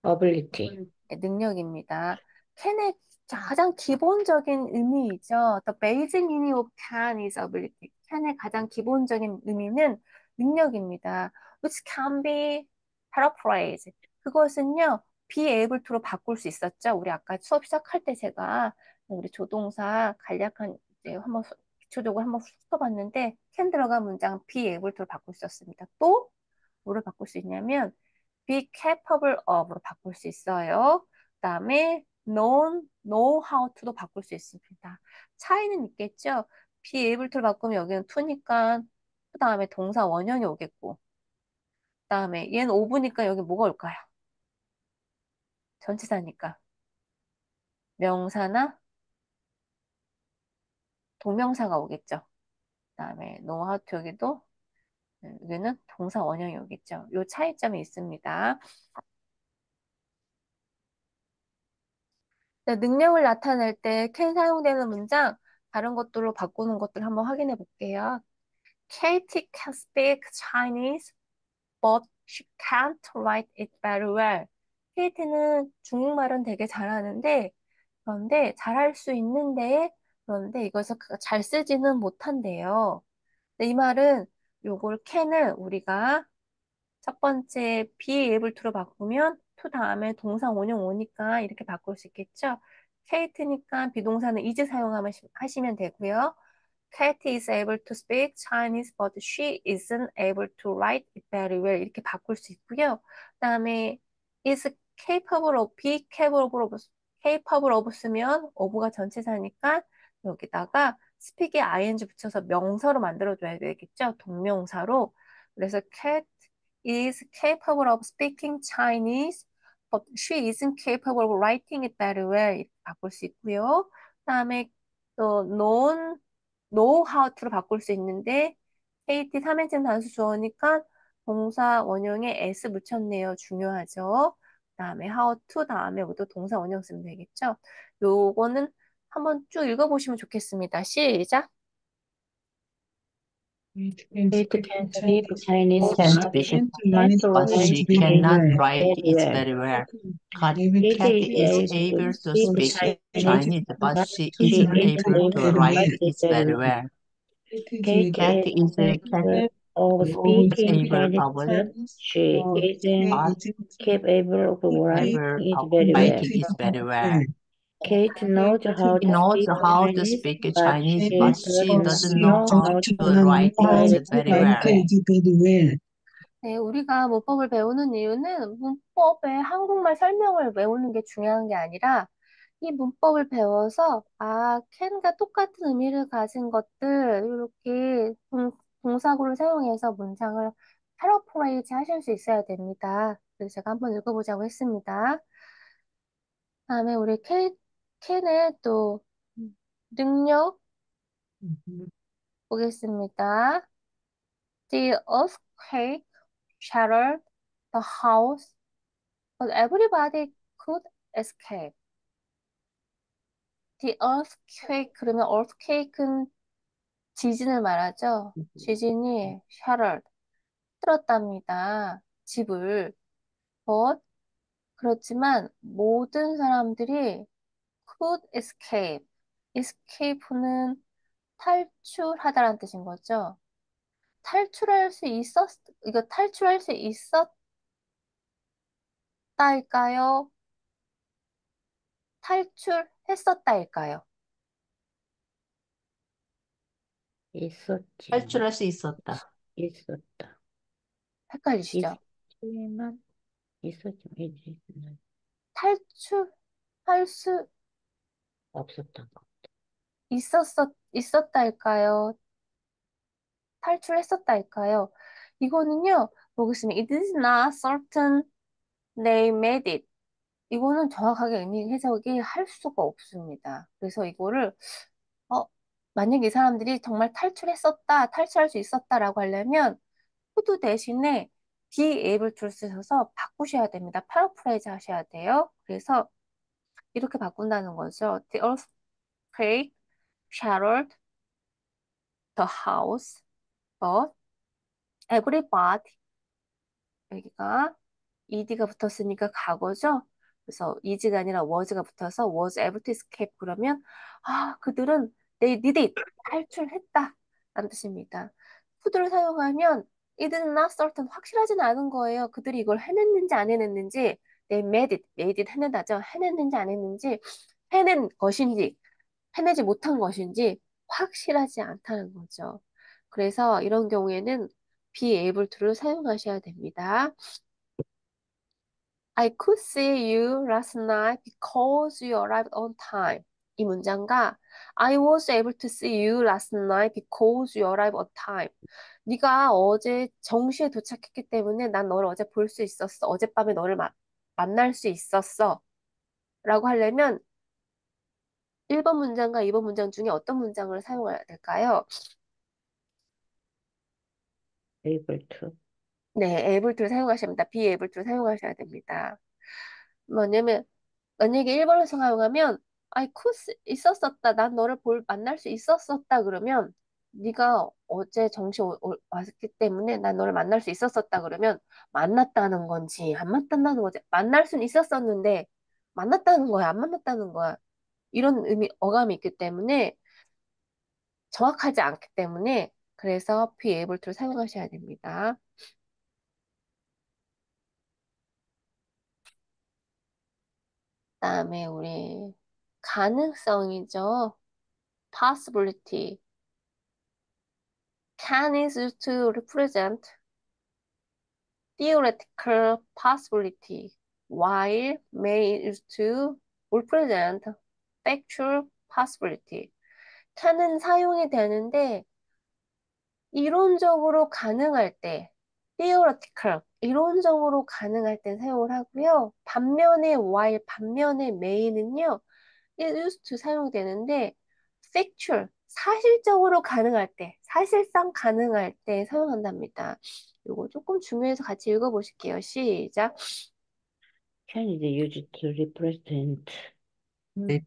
어빌리티.
네, 능력입니다. can의 가장 기본적인 의미이죠. The basic meaning of can is ability. can의 가장 기본적인 의미는 능력입니다. Which can be paraphrased. 그것은요, be able to로 바꿀 수 있었죠. 우리 아까 수업 시작할 때 제가 우리 조동사 간략한 이제 한번 기초적으로 한번 써봤는데 can 들어간 문장 be able to로 바꿀 수 있었습니다. 또 뭐를 바꿀 수 있냐면 be capable of로 바꿀 수 있어요. 그다음에 know how to도 바꿀 수 있습니다. 차이는 있겠죠? be able to를 바꾸면 여기는 to니까 그다음에 동사 원형이 오겠고 그다음에 얘는 o브니까 여기 뭐가 올까요? 전치사니까 명사나 동명사가 오겠죠. 그다음에 know how to 여기도 여기는 동사 원형이 오겠죠. 요 차이점이 있습니다. 네, 능력을 나타낼 때 can 사용되는 문장 다른 것들로 바꾸는 것들 한번 확인해 볼게요. Katie can speak Chinese, but she can't write it very well. 케이티는 중국말은 되게 잘하는데, 그런데 잘할 수 있는데, 그런데 이것을 잘 쓰지는 못한대요. 근데 이 말은 요걸 can을 우리가 첫 번째 be able to로 바꾸면 to 다음에 동사 원형 오니까 이렇게 바꿀 수 있겠죠. 케이트니까 비동사는 is 사용하시면 되고요. Katie is able to speak Chinese, but she isn't able to write it very well. 이렇게 바꿀 수 있고요. 그다음에 is capable of, be capable of 쓰면 of가 전치사니까 여기다가 speak에 ing 붙여서 명사로 만들어줘야 되겠죠. 동명사로. 그래서 Kat is capable of speaking Chinese, but she isn't capable of writing it very well. 이렇게 바꿀 수 있고요. 그다음에 또 know how to로 바꿀 수 있는데 KT 3인칭 단수 주어니까 동사 원형에 s 붙였네요. 중요하죠. 그다음에 how to 다음에 여기도 동사 원형 쓰면 되겠죠. 요거는 한번 쭉 읽어보시면 좋겠습니다. 시작.
It can speak Chinese,
Can
but
speak
she can't
Chinese, but
write
she
it
cannot write
very
it
well.
very well.
It
Kathy
is
is
able to
able to
speak
speak
Chinese,
Chinese, but
but
she
she
isn't
isn't
able
able
to
to
write
write it
it
very
very
well.
well.
Kate is
Kathy is
capable
capable
of
of
speaking
able
Chinese,
of
but she isn't
but
capable of writing
capable
it
of
very well.
writing it very well.
Kate knows how
She
to
knows
speak
how to
Chinese,
speak
but
Chinese,
she
but
does
she
not
doesn't know
know
how
how
to
to
write
write
it
it
very
very
well.
well.
네, 우리가 문법을 배우는 이유는 문법의 한국말 설명을 외우는 게 중요한 게 아니라 이 문법을 배워서 캔과 똑같은 의미를 가진 것들 이렇게 동사구를 사용해서 문장을 패러프레이즈 하실 수 있어야 됩니다. 그래서 제가 한번 읽어보자고 했습니다. 다음에 우리 캔의 또 능력 보겠습니다. The earthquake shattered the house, but everybody could escape. The earthquake, 그러면 earthquake는 지진을 말하죠. 지진이 shattered, 틀었답니다. 집을. But, 그렇지만 모든 사람들이 could escape. escape는 탈출하다라는 뜻인 거죠. 탈출할 수 있었, 이거 탈출할 수 있었다일까요? 탈출했었다일까요?
있었지만,
탈출할 수 있었다.
있었다.
헷갈리시죠?
있지만, 있었지만, 있지만,
탈출할 수
없었다.
있었다일까요? 탈출했었다일까요? 이거는요, 보겠습니다. It is not certain they made it. 이거는 정확하게 의미 해석이 할 수가 없습니다. 그래서 이거를, 어, 만약에 이 사람들이 정말 탈출할 수 있었다라고 하려면, could 대신에 be able to 쓰셔서 바꾸셔야 됩니다. 패러프레이즈 하셔야 돼요. 그래서 이렇게 바꾼다는 거죠. The earthquake shattered the house, but everybody, 여기가 ed가 붙었으니까 과거죠. 그래서 is가 아니라 was가 붙어서 was able to escape 그러면 그들은 they did it 탈출했다 라는 뜻입니다. could를 사용하면 it is not certain 확실하진 않은 거예요. 그들이 이걸 해냈는지 안 해냈는지 they made it 해내다죠. 해냈는지 안 했는지 해낸 것인지 해내지 못한 것인지 확실하지 않다는 거죠. 그래서 이런 경우에는 be able to를 사용하셔야 됩니다. I could see you last night because you arrived on time. 이 문장과 I was able to see you last night because you arrived on time. 네가 어제 정시에 도착했기 때문에 난 너를 어제 볼 수 있었어. 어젯밤에 너를 만날 수 있었어. 라고 하려면 1번 문장과 2번 문장 중에 어떤 문장을 사용해야 될까요?
able to.
네, able to를 사용하셔야 됩니다. be able to를 사용하셔야 됩니다. 뭐냐면 만약에 1번을 사용하면 I could 있었었다. 난 너를 만날 수 있었었다. 그러면 네가 어제 정시 왔기 때문에 난 너를 만날 수 있었었다 그러면 만났다는 건지 안 만났다는 건지 만날 수는 있었었는데 만났다는 거야, 안 만났다는 거야. 이런 어감이 있기 때문에 정확하지 않기 때문에 그래서 be able to를 사용하셔야 됩니다. 그다음에 우리 가능성이죠. possibility. can is used to represent theoretical possibility, while may is to represent factual possibility. can은 사용이 되는데 이론적으로 가능할 때, theoretical, 이론적으로 가능할 때 사용을 하고요. 반면에 while, 반면에 may는요, it used to 사용되는데 factual, 사실적으로 가능할 때, 사실상 가능할 때 사용한답니다. 이거 조금 중요해서 같이 읽어보실게요. 시작.
Can is used to
represent the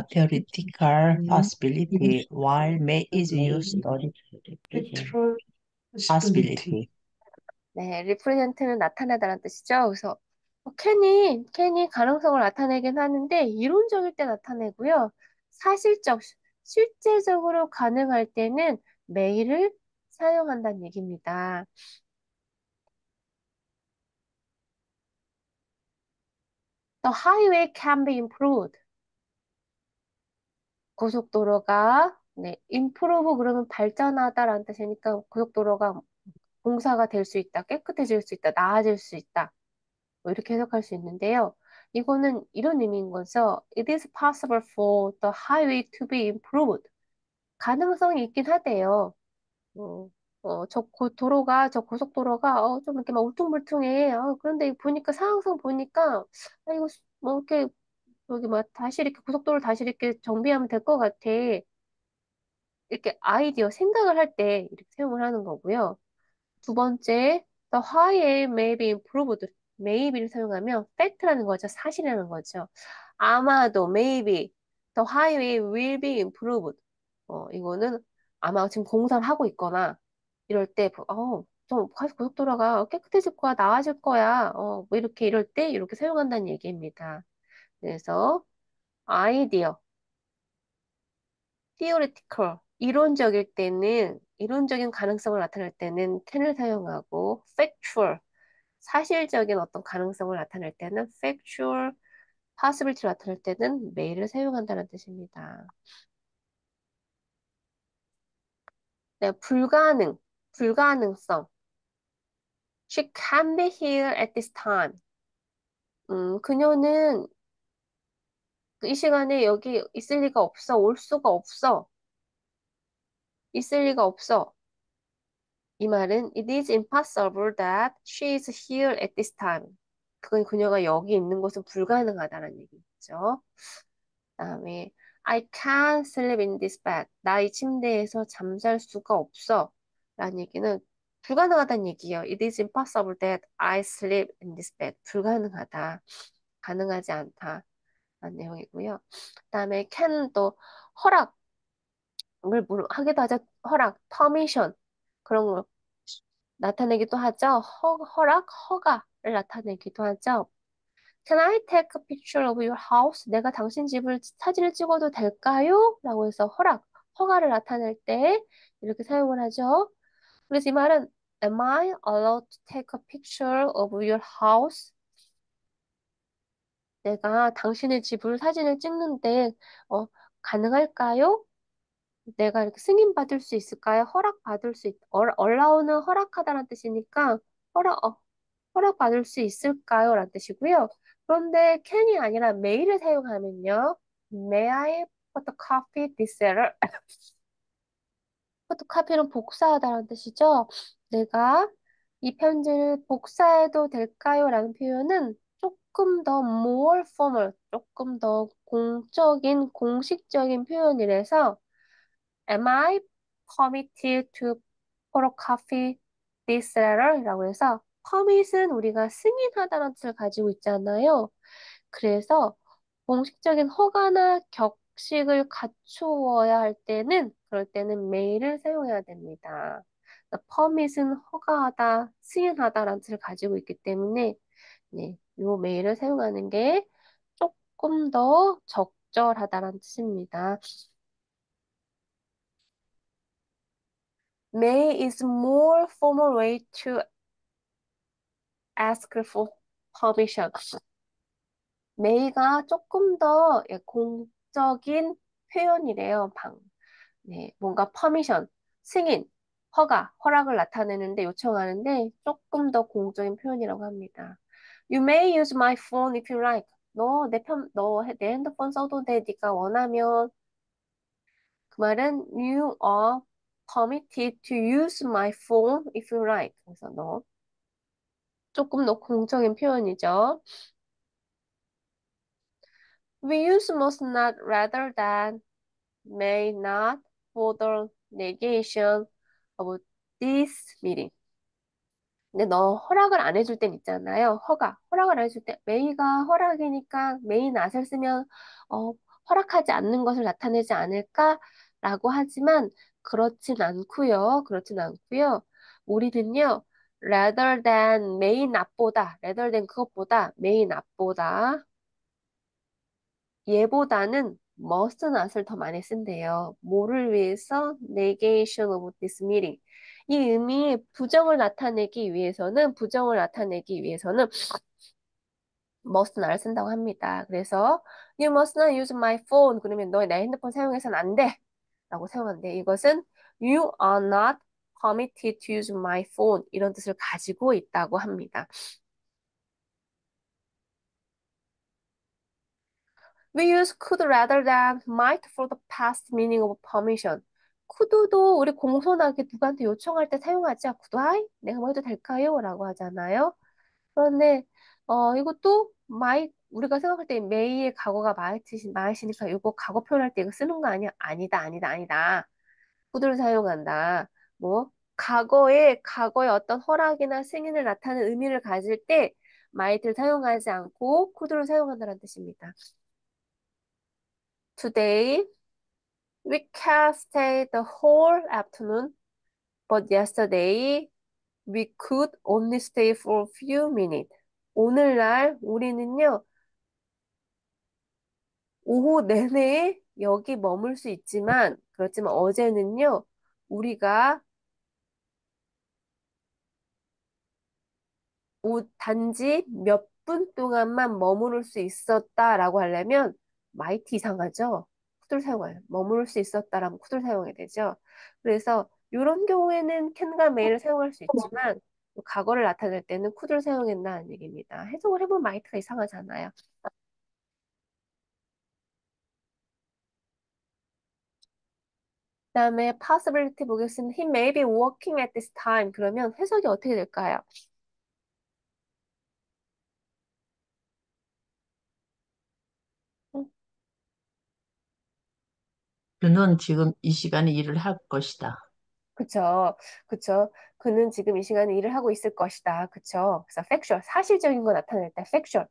theoretical possibility, while may is used the factual possibility.
네, represent는 나타내다라는 뜻이죠. 그래서 캔이 가능성을 나타내긴 하는데 이론적일 때 나타내고요. 사실적, 실제적으로 가능할 때는 may를 사용한다는 얘기입니다. The highway can be improved. 고속도로가 improve 그러면 발전하다라는 뜻이니까 고속도로가 공사가 될 수 있다, 깨끗해질 수 있다, 나아질 수 있다. 뭐 이렇게 해석할 수 있는데요. 이거는 이런 의미인 거죠. It is possible for the highway to be improved. 가능성이 있긴 하대요. 어, 저 고속도로가 좀 이렇게 막 울퉁불퉁해. 그런데 보니까 상황상 보니까 이거 뭐 이렇게 여기 막 다시 이렇게 고속도로를 다시 이렇게 정비하면 될 것 같아. 이렇게 아이디어 생각을 할 때 이렇게 사용을 하는 거고요. 두 번째, the highway may be improved. maybe를 사용하면 fact라는 거죠. 사실이라는 거죠. 아마도 maybe the highway will be improved. 이거는 아마 지금 공사를 하고 있거나 이럴 때, 좀 고속도로가 깨끗해질 거야, 나아질 거야. 뭐 이렇게 이럴 때 이렇게 사용한다는 얘기입니다. 그래서 아이디어, theoretical, 이론적일 때는 이론적인 가능성을 나타낼 때는 can을 사용하고 factual, 사실적인 어떤 가능성을 나타낼 때는 factual, possibility를 나타낼 때는 may를 사용한다는 뜻입니다. 네, 불가능성. She can't be here at this time. 그녀는 이 시간에 여기 있을 리가 없어, 올 수가 없어, 있을 리가 없어. 이 말은 it is impossible that she is here at this time. 그건 그녀가 여기 있는 것은 불가능하다는 얘기죠. 그다음에 I can't sleep in this bed. 나 이 침대에서 잠잘 수가 없어. 라는 얘기는 불가능하다는 얘기예요. It is impossible that I sleep in this bed. 불가능하다. 가능하지 않다. 라는 내용이고요. 그다음에 can은 또 허락을 하기도 하죠. 허락, permission. 그런 거 나타내기도 하죠. 허가를 나타내기도 하죠. Can I take a picture of your house? 내가 당신 집을 사진을 찍어도 될까요? 라고 해서 허가를 나타낼 때 이렇게 사용을 하죠. 그래서 이 말은 Am I allowed to take a picture of your house? 내가 당신의 집을 사진을 찍는데 가능할까요? 내가 이렇게 승인받을 수 있을까요? allow는 허락하다라는 뜻이니까 허락, 허락받을 수 있을까요? 라는 뜻이고요. 그런데 can이 아니라 may를 사용하면요. May I photocopy this letter? photocopy는 복사하다라는 뜻이죠. 내가 이 편지를 복사해도 될까요? 라는 표현은 조금 더 more formal, 조금 더 공적인, 공식적인 표현이라서 Am I permitted to photocopy this letter? 라고 해서 permit은 우리가 승인하다는 뜻을 가지고 있잖아요. 그래서 공식적인 허가나 법칙을 갖추어야 할 때는, 그럴 때는 may를 사용해야 됩니다. permit은 허가하다, 승인하다라는 뜻을 가지고 있기 때문에, 네, 요 may를 사용하는 게 조금 더 적절하다라는 뜻입니다. May is more formal way to ask for permission. may가 조금 더 예, 공적인 표현이래요. 네, 뭔가 퍼미션, 승인, 허락을 나타내는데 요청하는데 조금 더 공적인 표현이라고 합니다. You may use my phone if you like. 내 핸드폰 써도 돼. 네가 원하면. 그 말은 you are permitted to use my phone if you like. 그래서 너 조금 더 공적인 표현이죠. We use must not rather than may not for the negation of this meeting. 근데 너 허락을 안 해줄 땐 있잖아요. 허락을 안 해줄 때 메이가 허락이니까 메이 낫을 쓰면 어, 허락하지 않는 것을 나타내지 않을까라고 하지만 그렇진 않고요. 우리는요. rather than 그것보다 may not보다 얘보다는 must not을 더 많이 쓴대요. 뭐를 위해서? negation of this meeting. 이 의미의 부정을 나타내기 위해서는 must not을 쓴다고 합니다. 그래서 you must not use my phone. 그러면 너 내 핸드폰 사용해서는 안 돼. 라고 사용하는데 이것은 you are not permitted to use my phone. 이런 뜻을 가지고 있다고 합니다. We use could rather than might for the past meaning of permission. could도 우리 공손하게 누구한테 요청할 때 사용하지. could I? 내가 뭐 해도 될까요? 라고 하잖아요. 그런데 이것도 might 우리가 생각할 때 may의 과거가 might이니까 이거 과거 표현할 때 이거 쓰는 거 아니야? 아니다. could를 사용한다. 뭐 과거의 어떤 허락이나 승인을 나타내는 의미를 가질 때 might를 사용하지 않고 could를 사용한다는 뜻입니다. Today we can stay the whole afternoon, but yesterday we could only stay for a few minutes. 오늘날 우리는요, 오후 내내 여기 머물 수 있지만, 그렇지만 어제는요, 우리가 단지 몇 분 동안만 머무를 수 있었다라고 하려면, 마이티 이상하죠? 쿠드를 사용해요. 머무를 수 있었다라면 쿠드를 사용해야 되죠. 그래서 이런 경우에는 캔과 메이를 사용할 수 있지만, 과거를 나타낼 때는 쿠드를 사용한다는 얘기입니다. 해석을 해보면 마이트가 이상하잖아요. 그다음에 possibility 보겠습니다. He may be working at this time. 그러면 해석이 어떻게 될까요? 음,
그는 지금 이 시간에 일을 할 것이다.
그쵸, 그쵸. 그는 지금 이 시간에 일을 하고 있을 것이다. 그쵸. 그래서 factual, 사실적인 거 나타낼 때 factual.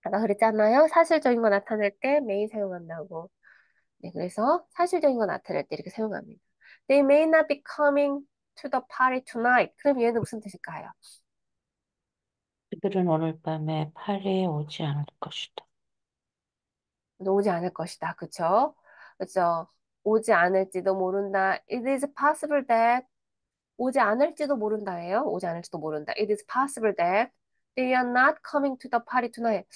아까 그랬잖아요. 사실적인 거 나타낼 때 may 사용한다고. 네, 그래서 사실적인 거 나타낼 때 이렇게 사용합니다. They may not be coming to the party tonight. 그럼 얘는 무슨 뜻일까요?
그들은 오늘 밤에 파리에 오지 않을 것이다.
오지 않을 것이다. 그쵸? 그쵸? 오지 않을지도 모른다. It is possible that 오지 않을지도 모른다예요. 오지 않을지도 모른다. It is possible that they are not coming to the party tonight.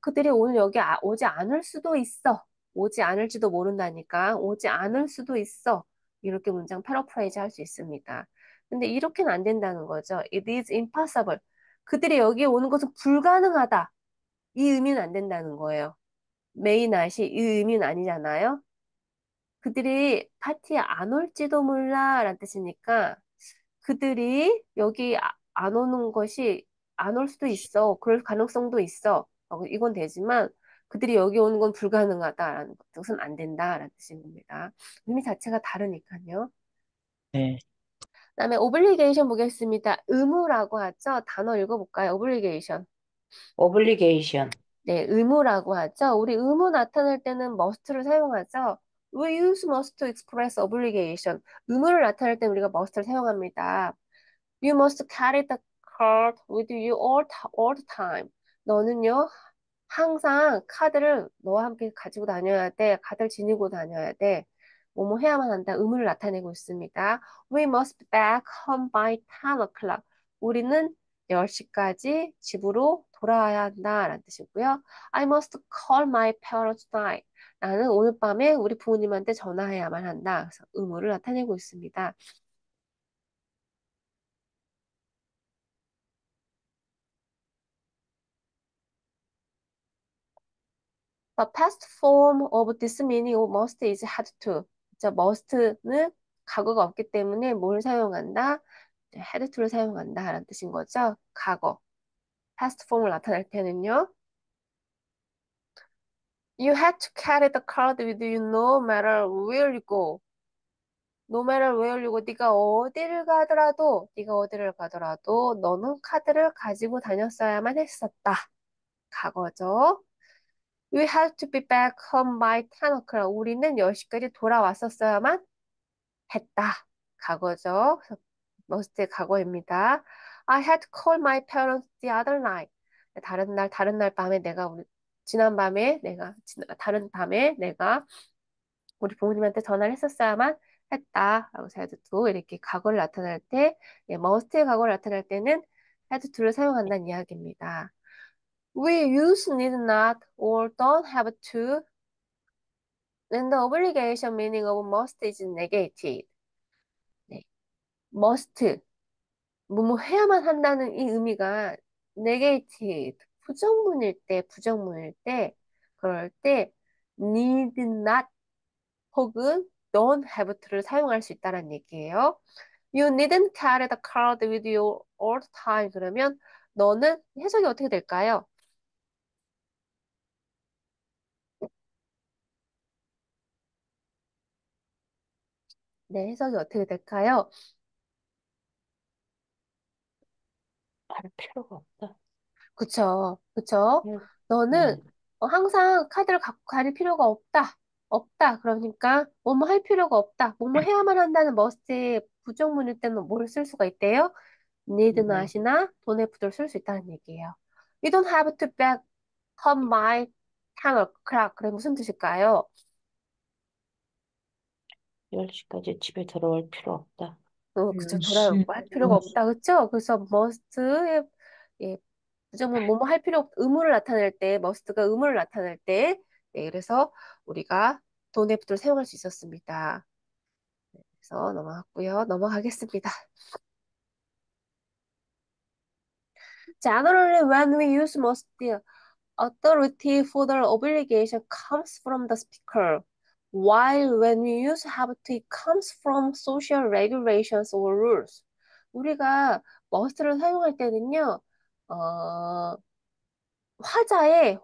그들이 오늘 여기 오지 않을 수도 있어. 오지 않을지도 모른다니까. 오지 않을 수도 있어. 이렇게 문장 패러프레이즈 할 수 있습니다. 근데 이렇게는 안 된다는 거죠. It is impossible. 그들이 여기 오는 것은 불가능하다. 이 의미는 안 된다는 거예요. may not이 이 의미는 아니잖아요. 그들이 파티에 안 올지도 몰라 라는 뜻이니까 그들이 여기 안 오는 것이 안 올 수도 있어. 그럴 가능성도 있어. 이건 되지만 그들이 여기 오는 건 불가능하다라는 뜻은 안 된다라는 뜻인 겁니다. 의미 자체가 다르니까요.
네.
그다음에 obligation 보겠습니다. 의무라고 하죠. 단어 읽어볼까요? obligation.
오블리게이션.
네, 의무라고 하죠. 우리 의무 나타낼 때는 must를 사용하죠. We use must to express obligation. 의무를 나타낼 때 우리가 must를 사용합니다. You must carry the card with you all the time. 너는요, 항상 카드를 너와 함께 가지고 다녀야 돼. 카드를 지니고 다녀야 돼. 뭐뭐 해야만 한다. 의무를 나타내고 있습니다. We must be back home by 10 o'clock. 우리는 10시까지 집으로 돌아와야 한다. 라는 뜻이고요. I must call my parents tonight. 나는 오늘 밤에 우리 부모님한테 전화해야만 한다. 그래서 의무를 나타내고 있습니다. The past form of this meaning of must is had to. 자, must는 과거가 없기 때문에 뭘 사용한다? had to를 사용한다 라는 뜻인 거죠. 과거. past form을 나타낼 때는요. You had to carry the card with you no matter where you go. No matter where you go. 네가 어디를 가더라도 너는 카드를 가지고 다녔어야만 했었다. 과거죠. We had to be back home by 10 o'clock. 우리는 10시까지 돌아왔었어야만 했다. 과거죠. 그래서 must의 과거입니다. I had to call my parents the other night. 다른 날 밤에 다른 밤에 내가 우리 부모님한테 전화를 했었어야만 했다. 라고 해서 had to 이렇게 과거를 나타낼 때, 예, must의 과거를 나타낼 때는 had to를 사용한다는 이야기입니다. We use need not or don't have to. Then the obligation meaning of must is negated. 네. must, 뭐뭐 해야만 한다는 이 의미가 negated, 부정문일 때, 그럴 때 need not 혹은 don't have to를 사용할 수 있다는 얘기예요. You needn't carry the card with you all the time. 그러면 너는 해석이 어떻게 될까요? 네, 해석이 어떻게 될까요?
할 필요가 없다.
그쵸, 그쵸.
음,
너는
음,
항상 카드를 갖고 다닐 필요가 없다. 없다. 그러니까 뭐뭐 할 필요가 없다. 뭐뭐 해야만 한다는 must의 부정문일 때는 뭘 쓸 수가 있대요? need
음.
not이나 don't have를 쓸 수 있다는 얘기예요. You don't have to back home by 10 o'clock. 그래 무슨 뜻일까요?
10시까지 집에 들어올 필요 없다.
그쵸. 돌아올 거 할 필요가 없다. 그쵸? 그래서 must의 예, 부정문 뭐뭐 할 필요 없, 의무를 나타낼 때, must가 의무를 나타낼 때, 네, 그래서 우리가 don't have를 사용할 수 있었습니다. 그래서 넘어갔고요. 넘어가겠습니다. Generally, when we use must, the authority for the obligation comes from the speaker, while when we use have to, it comes from social regulations or rules. 우리가 must를 사용할 때는요, 어, 화자의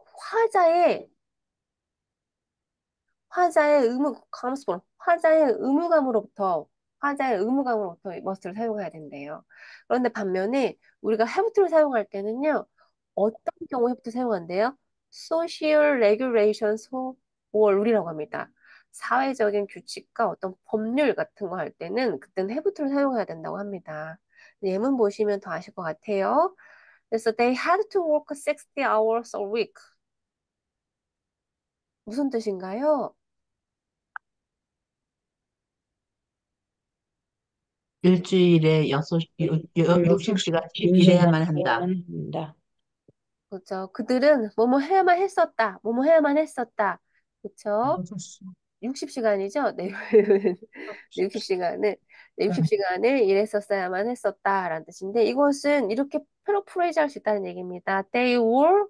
화자의 의무감으로부터 must를 사용해야 된대요. 그런데 반면에 우리가 have를 사용할 때는요, 어떤 경우 have를 사용한대요? Social regulations or rule이라고 합니다. 사회적인 규칙과 어떤 법률 같은 거 할 때는 그때는 have를 사용해야 된다고 합니다. 예문 보시면 더 아실 것 같아요. 그래서 they had to work 60 hours a week. 무슨 뜻인가요?
일주일에 60시간 일해야만 한다.
한다.
그죠. 그들은 뭐뭐 해야만 했었다. 뭐뭐 해야만 했었다. 그쵸? 60시간이죠? 네. 네, 60시간을, 네, 60시간을 일했었어야만 했었다라는 뜻인데, 이것은 이렇게 패러프레이즈 할 수 있다는 얘기입니다. They were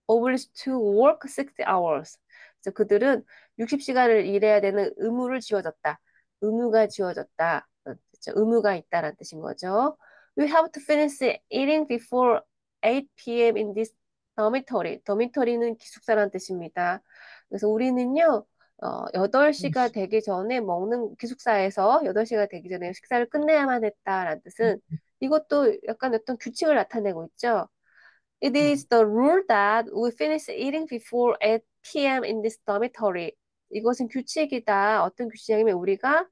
obliged to work 60 hours. 그래서 그들은 60시간을 일해야 되는 의무가 지워졌다. 그렇죠? 의무가 있다라는 뜻인 거죠. We have to finish eating before 8 p.m. in this dormitory. dormitory는 기숙사라는 뜻입니다. 그래서 우리는요, 8시가 되기 전에 기숙사에서 8시가 되기 전에 식사를 끝내야만 했다라는 뜻은 이것도 약간 어떤 규칙을 나타내고 있죠. It is the rule that we finish eating before 8 p.m. in this dormitory. 이것은 규칙이다. 어떤 규칙이냐면 우리가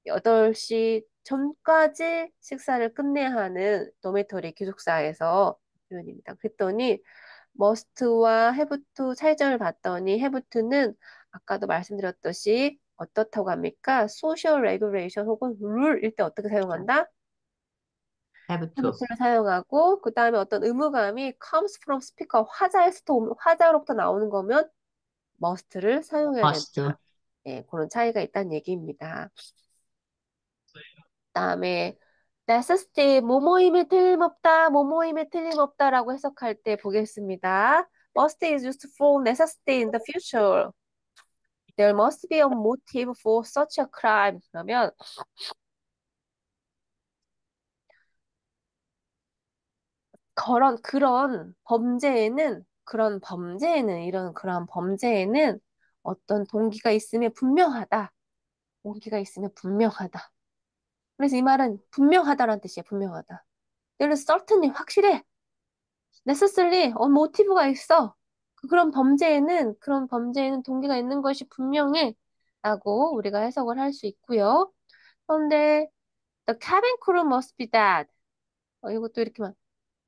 8시 전까지 식사를 끝내야 하는 도메토리 기숙사에서 표현입니다. 그랬더니 must와 have to 차이점을 봤더니 have to는 아까도 말씀드렸듯이 어떻다고 합니까? social regulation 혹은 rule일 때 어떻게 사용한다?
have
have
to.
to를 사용하고 그 다음에 어떤 의무감이 comes from speaker 화자로부터 나오는 거면 must를 사용해야 된다.
must.
예, 그런 차이가 있다는 얘기입니다. 그다음에 necessity 뭐뭐임에 틀림없다, 뭐뭐임에 틀림없다라고 해석할 때 보겠습니다. Must is used for necessity in the future. There must be a motive for such a crime. 그러면 그런 범죄에는 어떤 동기가 있으면 분명하다. 동기가 있으면 분명하다. 그래서 이 말은 분명하다라는 뜻이에요. 분명하다. There is certainly 확실해. necessarily 모티브가 있어. 그런 범죄에는 동기가 있는 것이 분명해. 라고 우리가 해석을 할 수 있고요. 그런데 the cabin crew must be dead. 이것도 이렇게만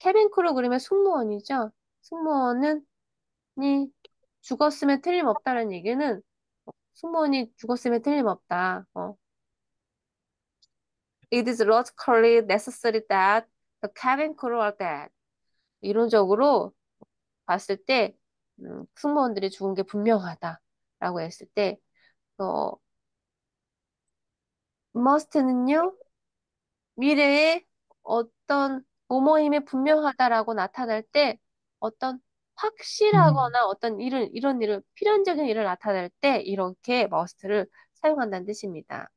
cabin crew 그러면 승무원이죠. 승무원은 이 죽었으면 틀림없다는 얘기는 승무원이 죽었으면 틀림없다. It is logically necessary that the cabin crew are dead. 이론적으로 봤을 때 승무원들이 죽은 게 분명하다라고 했을 때 어, must는요 미래에 어떤 뭐뭐임이 분명하다라고 나타날 때 어떤 확실하거나 어떤 일을 이런 일을 필연적인 일을 나타낼 때 이렇게 must를 사용한다는 뜻입니다.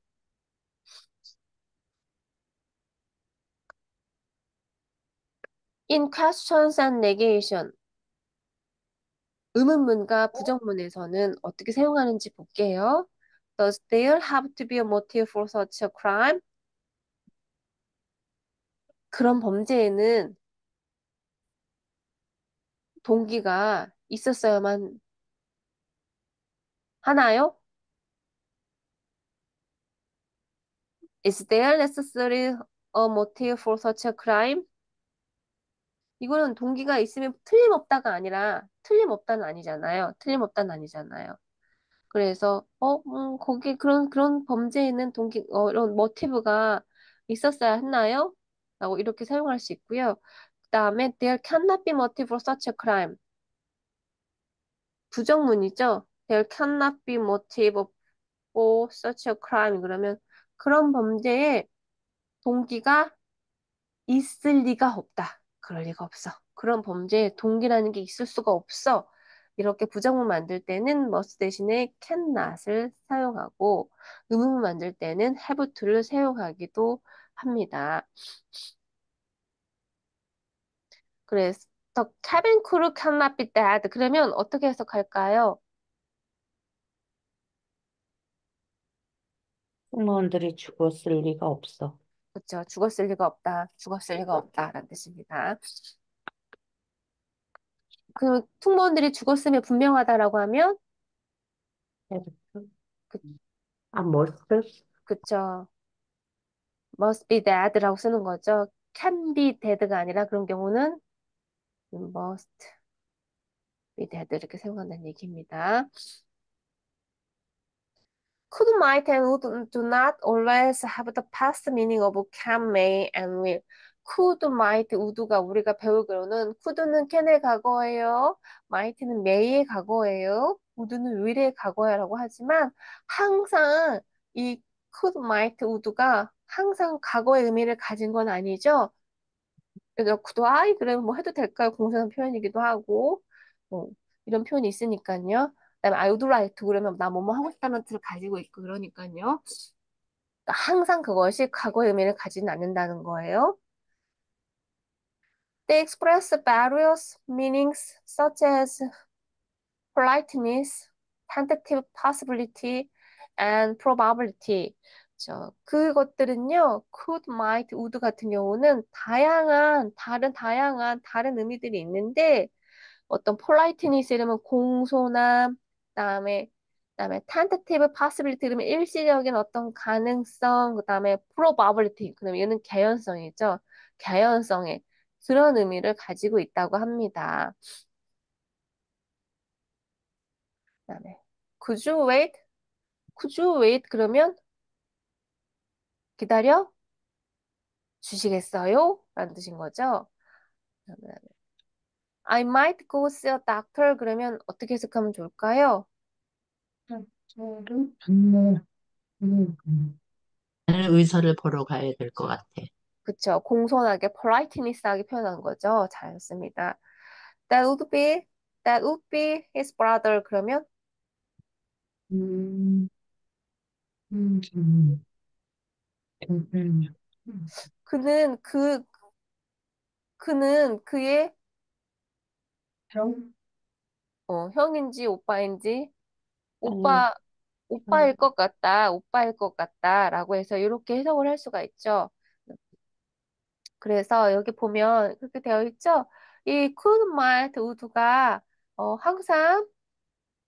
In questions and negation 의문문과 부정문에서는 어떻게 사용하는지 볼게요. Does there have to be a motive for such a crime? 그런 범죄에는 동기가 있었어야만 하나요? Is there necessary a motive for such a crime? 이거는 동기가 있으면 틀림없다가 아니라 틀림없다는 아니잖아요. 틀림없다는 아니잖아요. 그래서 거기 그런 범죄에는 이런 모티브가 있었어야 했나요? 라고 이렇게 사용할 수 있고요. 그다음에 there cannot be motive for such a crime. 부정문이죠. There cannot be motive for such a crime. 그러면 그런 범죄에 동기가 있을 리가 없다. 그럴 리가 없어. 그런 범죄에 동기라는 게 있을 수가 없어. 이렇게 부정문 만들 때는 must 대신에 cannot을 사용하고 의문문 만들 때는 have to를 사용하기도 합니다. 그래서 the cabin crew cannot be dead. 그러면 어떻게 해석할까요?
승무원들이 죽었을 리가 없어.
그렇죠. 죽었을 리가 없다. 죽었을 리가 없다라는 뜻입니다. 그 승무원들이 죽었으면 분명하다라고 하면
have to.
그,
아, must?
그쵸. must be dead라고 쓰는 거죠. can be dead가 아니라 그런 경우는 must be dead 이렇게 사용한다는 얘기입니다. could, might, and would do not always have the past meaning of can, may, and will. could, might, would가 우리가 배우기로는 could는 can의 과거예요. might는 may의 과거예요. would는 will의 과거야라고 하지만 항상 이 could, might, would가 항상 과거의 의미를 가진 건 아니죠. 그래서 could I? 그러면 뭐 해도 될까요? 공사한 표현이기도 하고 뭐 이런 표현이 있으니까요. 그다음에 I would like to 그러면 나 뭐뭐 하고 싶다는 뜻을 가지고 있고 그러니까요. 그러니까 항상 그것이 과거의 의미를 가지는 않는다는 거예요. They express various meanings such as politeness, tentative possibility, and probability. 그쵸. 그것들은요, could, might, would 같은 경우는 다른 의미들이 있는데, 어떤 politeness 이러면 공손함, 그다음에 tentative possibility 그러면 일시적인 어떤 가능성, 그다음에 probability, 그다음에 이거는 개연성이죠. 개연성의 그런 의미를 가지고 있다고 합니다. 그다음에 could you wait? could you wait? 그러면 기다려 주시겠어요? 라는 뜻인 거죠. 그다음에 I might go see a doctor 그러면 어떻게 해석하면 좋을까요?
나는 의사를 보러 가야 될 것 같아.
그쵸. 공손하게 politeness하게 표현한 거죠. 잘했습니다. That would be that would be his brother 그러면
음, 음, 음, 음.
그는 그는 그의
형,
형인지 오빠인지
아니,
오빠
형,
오빠일 것 같다라고 해서 이렇게 해석을 할 수가 있죠. 그래서 여기 보면 그렇게 되어 있죠. 이 could, might, would가 항상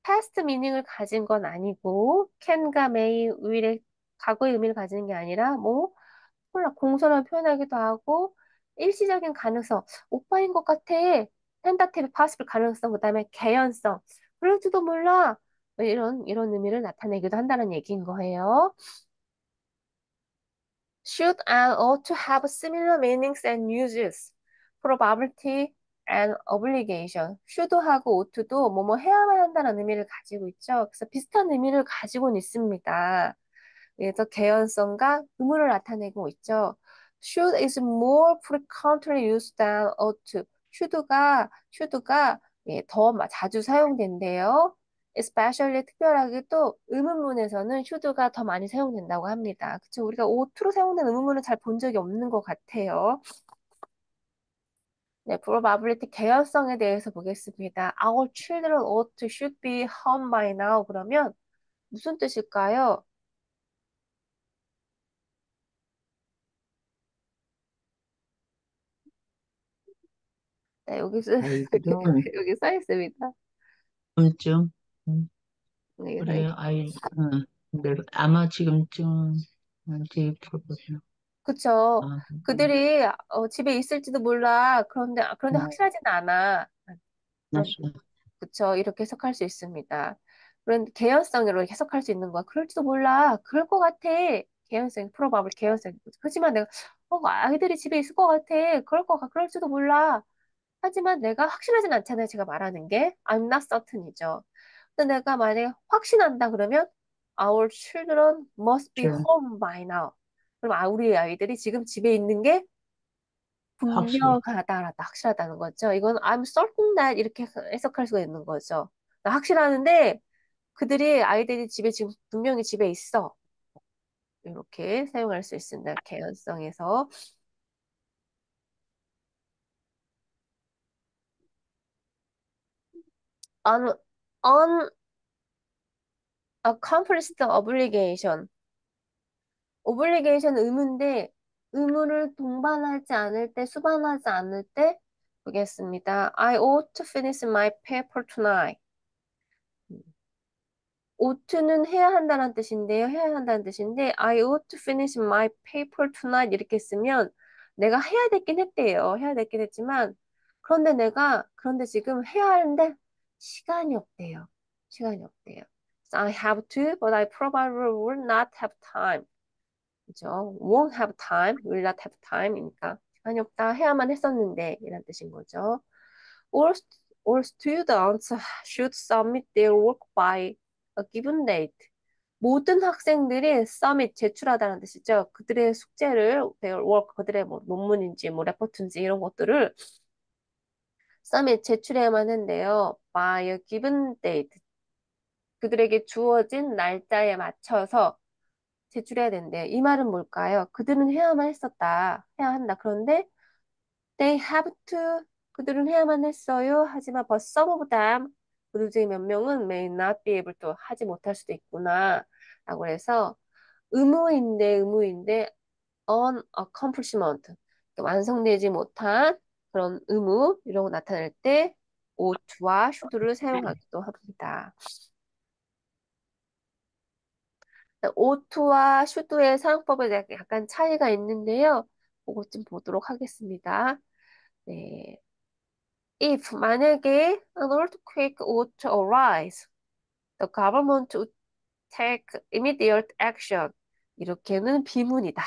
past meaning을 가진 건 아니고 can과 may, will의 과거의 의미를 가지는 게 아니라 뭐 몰라 공손을 표현하기도 하고 일시적인 가능성 오빠인 것 같아 tentative possible 가능성 그다음에 개연성 그럴지도 몰라 뭐 이런 의미를 나타내기도 한다는 얘기인 거예요. Should and ought to have similar meanings and uses. probability and obligation. should하고 ough트도 뭐뭐 해야만 한다는 의미를 가지고 있죠. 그래서 비슷한 의미를 가지고는 있습니다. 그래서 개연성과 의무를 나타내고 있죠. should is more frequently used than ought to. should가 자주 사용된대요. especially 특별하게 또 의문문에서는 should가 더 많이 사용된다고 합니다. 그쵸? 우리가 oughto로 사용된 의문문은 잘 본 적이 없는 것 같아요. 네, probability 개연성에 대해서 보겠습니다. Our children ought to should be home by now. 그러면 무슨 뜻일까요? 네,
아이들은
여기 써 있습니다.
지금쯤,
여기 써
그래,
있-
근데 아마 지금쯤, 대입해보세요.
그쵸.
아,
그들이 집에 있을지도 몰라. 그런데
어,
확실하지는 않아. 그런,
맞아.
그쵸. 이렇게 해석할 수 있습니다. 그런 개연성으로 해석할 수 있는 거야. 그럴지도 몰라. 그럴 것 같아. 개연성, 프로바블 개연성. 하지만 내가, 아이들이 집에 있을 것 같아. 그럴지도 몰라. 하지만 내가 확신하진 않잖아요. 제가 말하는 게. I'm not certain이죠. 근데 내가 만약에 확신한다 그러면 Our children must be
좀
home by now. 그럼 우리 아이들이 지금 집에 있는 게
확실해.
분명하다라다 확실하다는 거죠. 이건 I'm certain that 이렇게 해석할 수가 있는 거죠. 나 확실하는데 아이들이 집에 지금 분명히 집에 있어. 이렇게 사용할 수 있습니다. 개연성에서. Un, unaccomplished obligation. 오블리게이션 의무인데 의무를 동반하지 않을 때, 수반하지 않을 때 보겠습니다. I ought to finish my paper tonight. ough트는 해야 한다는 뜻인데요. 해야 한다는 뜻인데 I ought to finish my paper tonight 이렇게 쓰면 내가 해야 됐긴 했대요. 해야 됐긴 했지만 그런데 지금 해야 하는데 시간이 없대요. 시간이 없대요. So I have to, but I probably will not have time. 그죠? won't have time, will not have time이니까 시간이 없다 해야만 했었는데 이란 뜻인 거죠. All, all students should submit their work by a given date. 모든 학생들이 submit 제출하다는 뜻이죠. 그들의 숙제를 their work 그들의 뭐 논문인지 뭐 레포트인지 이런 것들을 submit 제출해야만 한대요. by a given date. 그들에게 주어진 날짜에 맞춰서 제출해야 된대. 이 말은 뭘까요? 그들은 해야만 했었다. 해야 한다. 그런데 they have to 그들은 해야만 했어요. 하지만 but some of them 그들 중에 몇 명은 may not be able to 하지 못할 수도 있구나. 라고 해서 의무인데 on accomplishment 완성되지 못한 그런 의무 이런 거 나타낼 때 ought와 should를 사용하기도 합니다. ought와 should의 사용법에 약간 차이가 있는데요. 그것 좀 보도록 하겠습니다. 네. If 만약에 an earthquake would arise, the government would take immediate action. 이렇게는 비문이다.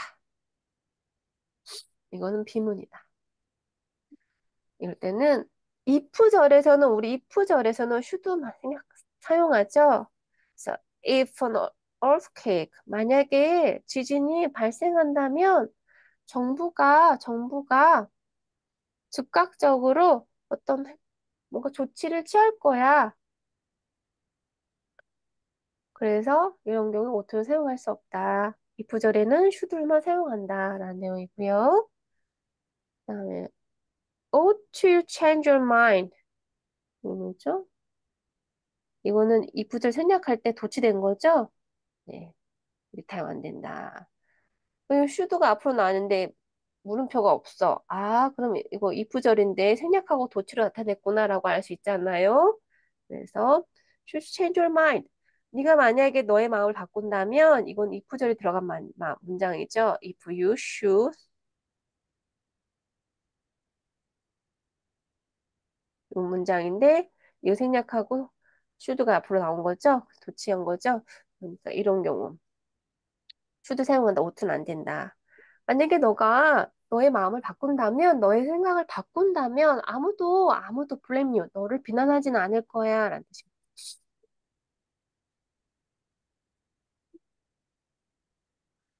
이거는 비문이다. 이럴 때는 if절에서는 우리 if절에서는 should만 사용하죠. 그래서 if an earthquake 만약에 지진이 발생한다면 정부가 즉각적으로 어떤 뭔가 조치를 취할 거야. 그래서 이런 경우 오토를 사용할 수 없다. if절에는 should만 사용한다라는 내용이고요. 그다음에 ought to change your mind. 이거 뭐죠? 이거는 if절 생략할 때 도치된 거죠? 네, 리타임 안 된다. should가 앞으로 나왔는데 물음표가 없어. 아, 그럼 이거 if절인데 생략하고 도치로 나타냈구나라고 알 수 있잖아요. 그래서 should change your mind. 네가 만약에 너의 마음을 바꾼다면 이건 if절이 들어간 문장이죠. If you should 이 문장인데 이거 생략하고 should가 앞으로 나온 거죠. 도치한 거죠. 그러니까 이런 경우 should 사용한다. ough트는 안 된다. 만약에 너가 너의 마음을 바꾼다면, 너의 생각을 바꾼다면 아무도 blame you, 너를 비난하지는 않을 거야 라는 뜻입니다.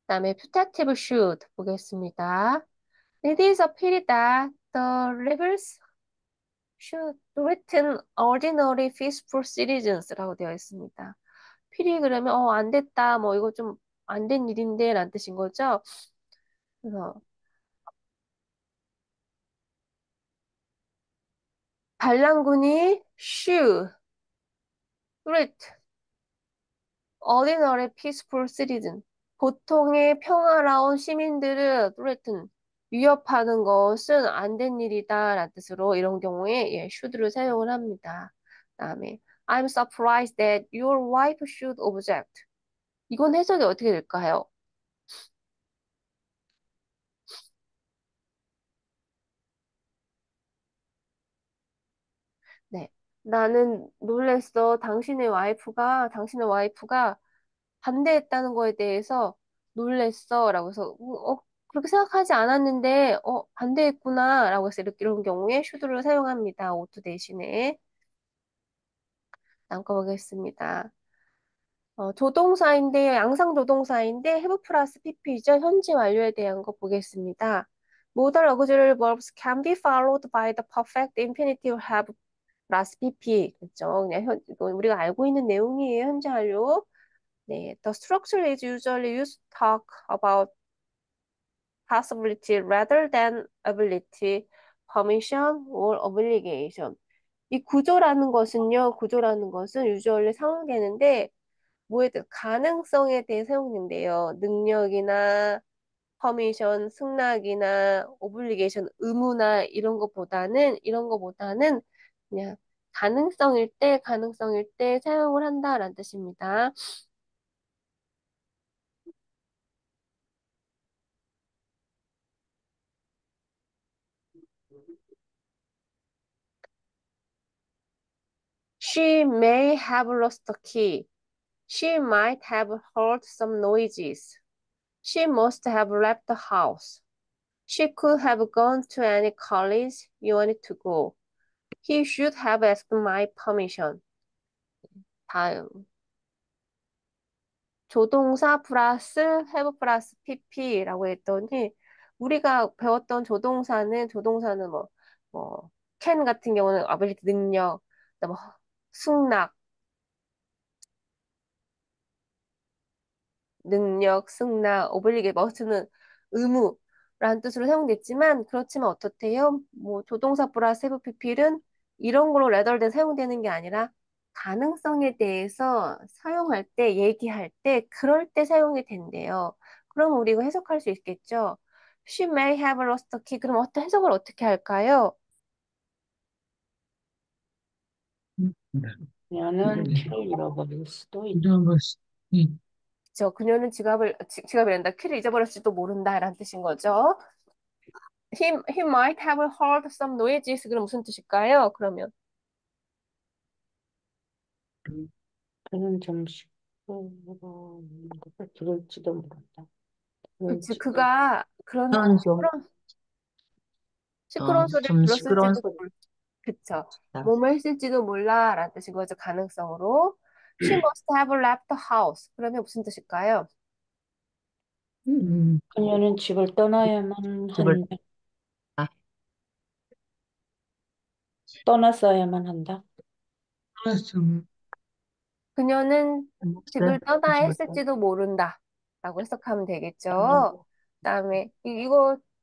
그다음에 putative should 보겠습니다. It is a pity that the rebels should threaten ordinary peaceful citizens라고 되어 있습니다. pity 그러면 안 됐다, 뭐 이거 좀 안 된 일인데 라는 뜻인 거죠. 그래서 반란군이 should threat ordinary peaceful citizen. 보통의 평화로운 시민들을 threaten, 위협하는 것은 안 된 일이다 라는 뜻으로 이런 경우에 should를 사용을 합니다. 그다음에 I'm surprised that your wife should object. 이건 해석이 어떻게 될까요? 네. 나는 놀랬어. 당신의 와이프가 반대했다는 거에 대해서 놀랬어. 라고 해서, 그렇게 생각하지 않았는데, 반대했구나. 라고 해서 이런 경우에 should를 사용합니다. ought 대신에. 다음 거 보겠습니다. 조동사인데요. 양상 조동사인데, have 플러스 pp죠. 현재 완료에 대한 거 보겠습니다. Modal auxiliary verbs can be followed by the perfect infinitive have 플러스 pp. 그렇죠. 그냥 이거 우리가 알고 있는 내용이에요. 현재 완료. 네, the structure is usually used to talk about possibility rather than ability, permission or obligation. 이 구조라는 것은 usually 사용되는데 뭐에 대해 가능성에 대해 사용된대요. 능력이나 permission, 승낙이나 obligation, 의무나 이런 거보다는 그냥 가능성일 때 사용을 한다라는 뜻입니다. She may have lost the key. She might have heard some noises. She must have left the house. She could have gone to any college you wanted to go. He should have asked my permission. 다음. 조동사 플러스 have 플러스 pp라고 했더니 우리가 배웠던 조동사는 can 같은 경우는 ability 능력, 그다음에 승낙, 승낙, obligate, must는 의무라는 뜻으로 사용됐지만 그렇지만 어떻대요? 뭐 조동사 플러스 have pp는 이런 걸로 rather than 사용되는 게 아니라 가능성에 대해서 사용할 때, 얘기할 때, 그럴 때 사용이 된대요. 그럼 우리가 해석할 수 있겠죠? She may have lost the key. 그럼 어떤 해석을 어떻게 할까요?
그녀는
음.
키를 잃어버릴 수도 있다.
이런 것이,
그녀는 지갑이란다. 키를 잊어버렸을지도 모른다라는 뜻인 거죠. He might have heard some noises. 그럼 무슨 뜻일까요? 그러면.
그는 좀 시끄러운 것을 들을지도 모른다.
그치,
들을지도
그가 그런
그런 좀,
시끄러운 소리를
좀 시끄러운
들었을지도
소리.
그쵸.
다
뭐뭐 했을지도 몰라 라는 뜻인 거죠. 가능성으로. She must have left the house. 그러면 무슨 뜻일까요?
그녀는 집을 떠나야만
집을
한다. 떠났어야만 한다.
떠났으면,
그녀는 집을 떠나야
집을
했을지도 모른다. 라고 해석하면
떠나.
되겠죠. 그다음에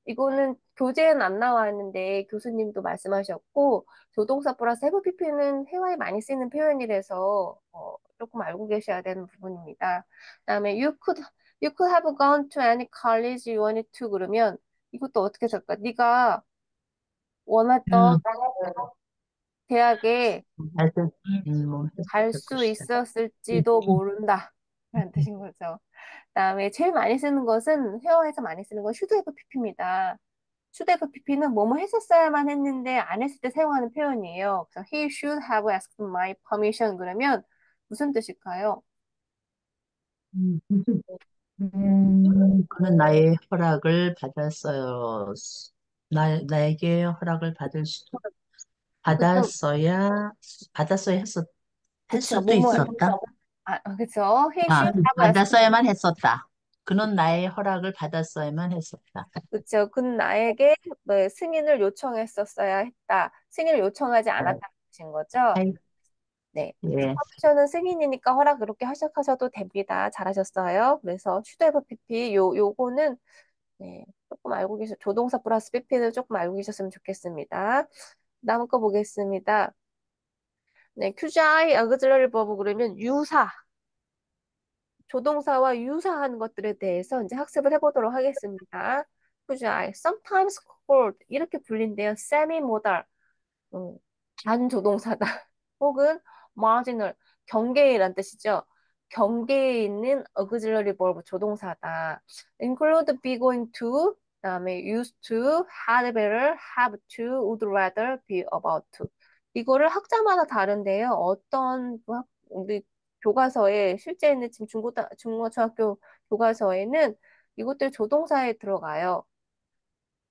이거는 교재엔 안 나와 있는데 교수님도 말씀하셨고 조동사 플러스 have pp는 회화에 많이 쓰이는 표현이라서 조금 알고 계셔야 되는 부분입니다. 그다음에 you could have gone to any college you wanted to 그러면 이것도 어떻게 될까? 네가 원했던
그냥,
대학에
하여튼, 뭐,
갈
했을
수
것이다.
있었을지도 모른다. 라는 뜻인 거죠. 그다음에 제일 많이 쓰는 것은 회화에서 많이 쓰는 건 should have pp입니다. should have pp는 뭐뭐 했었어야만 했는데 안 했을 때 사용하는 표현이에요. 그래서 he should have asked my permission 그러면 무슨 뜻일까요?
무슨, 그는 나의 허락을 받았어요. 나에게 허락을
그쵸,
받았어야, 할
그쵸,
수도
뭐뭐,
있었다.
그쵸. He
아,
should have asked,
받았어야만 했었다. 그는 나의 허락을 받았어야만 했었다.
그쵸. 그는 나에게 뭐 승인을 요청했었어야 했다. 승인을 요청하지 않았다는 뜻인 거죠.
아이,
네.
예.
퍼미션은 승인이니까 허락 그렇게 하셔도 됩니다. 잘하셨어요. 그래서 should have pp 요거는 네, 조금 알고 조동사 플러스 pp는 조금 알고 계셨으면 좋겠습니다. 다음 거 보겠습니다. 네, QGI auxiliary verb 그러면 유사, 조동사와 유사한 것들에 대해서 이제 학습을 해보도록 하겠습니다. QGI, sometimes called 이렇게 불린대요. semi-modal, 음, 반조동사다. 혹은 marginal, 경계이란 뜻이죠. 경계에 있는 auxiliary verb 조동사다. include be going to, 그다음에 used to, had better, have to, would rather, be about to. 이거를 학자마다 다른데요. 우리 교과서에 실제 있는 지금 중고등학교 교과서에는 이것들 조동사에 들어가요.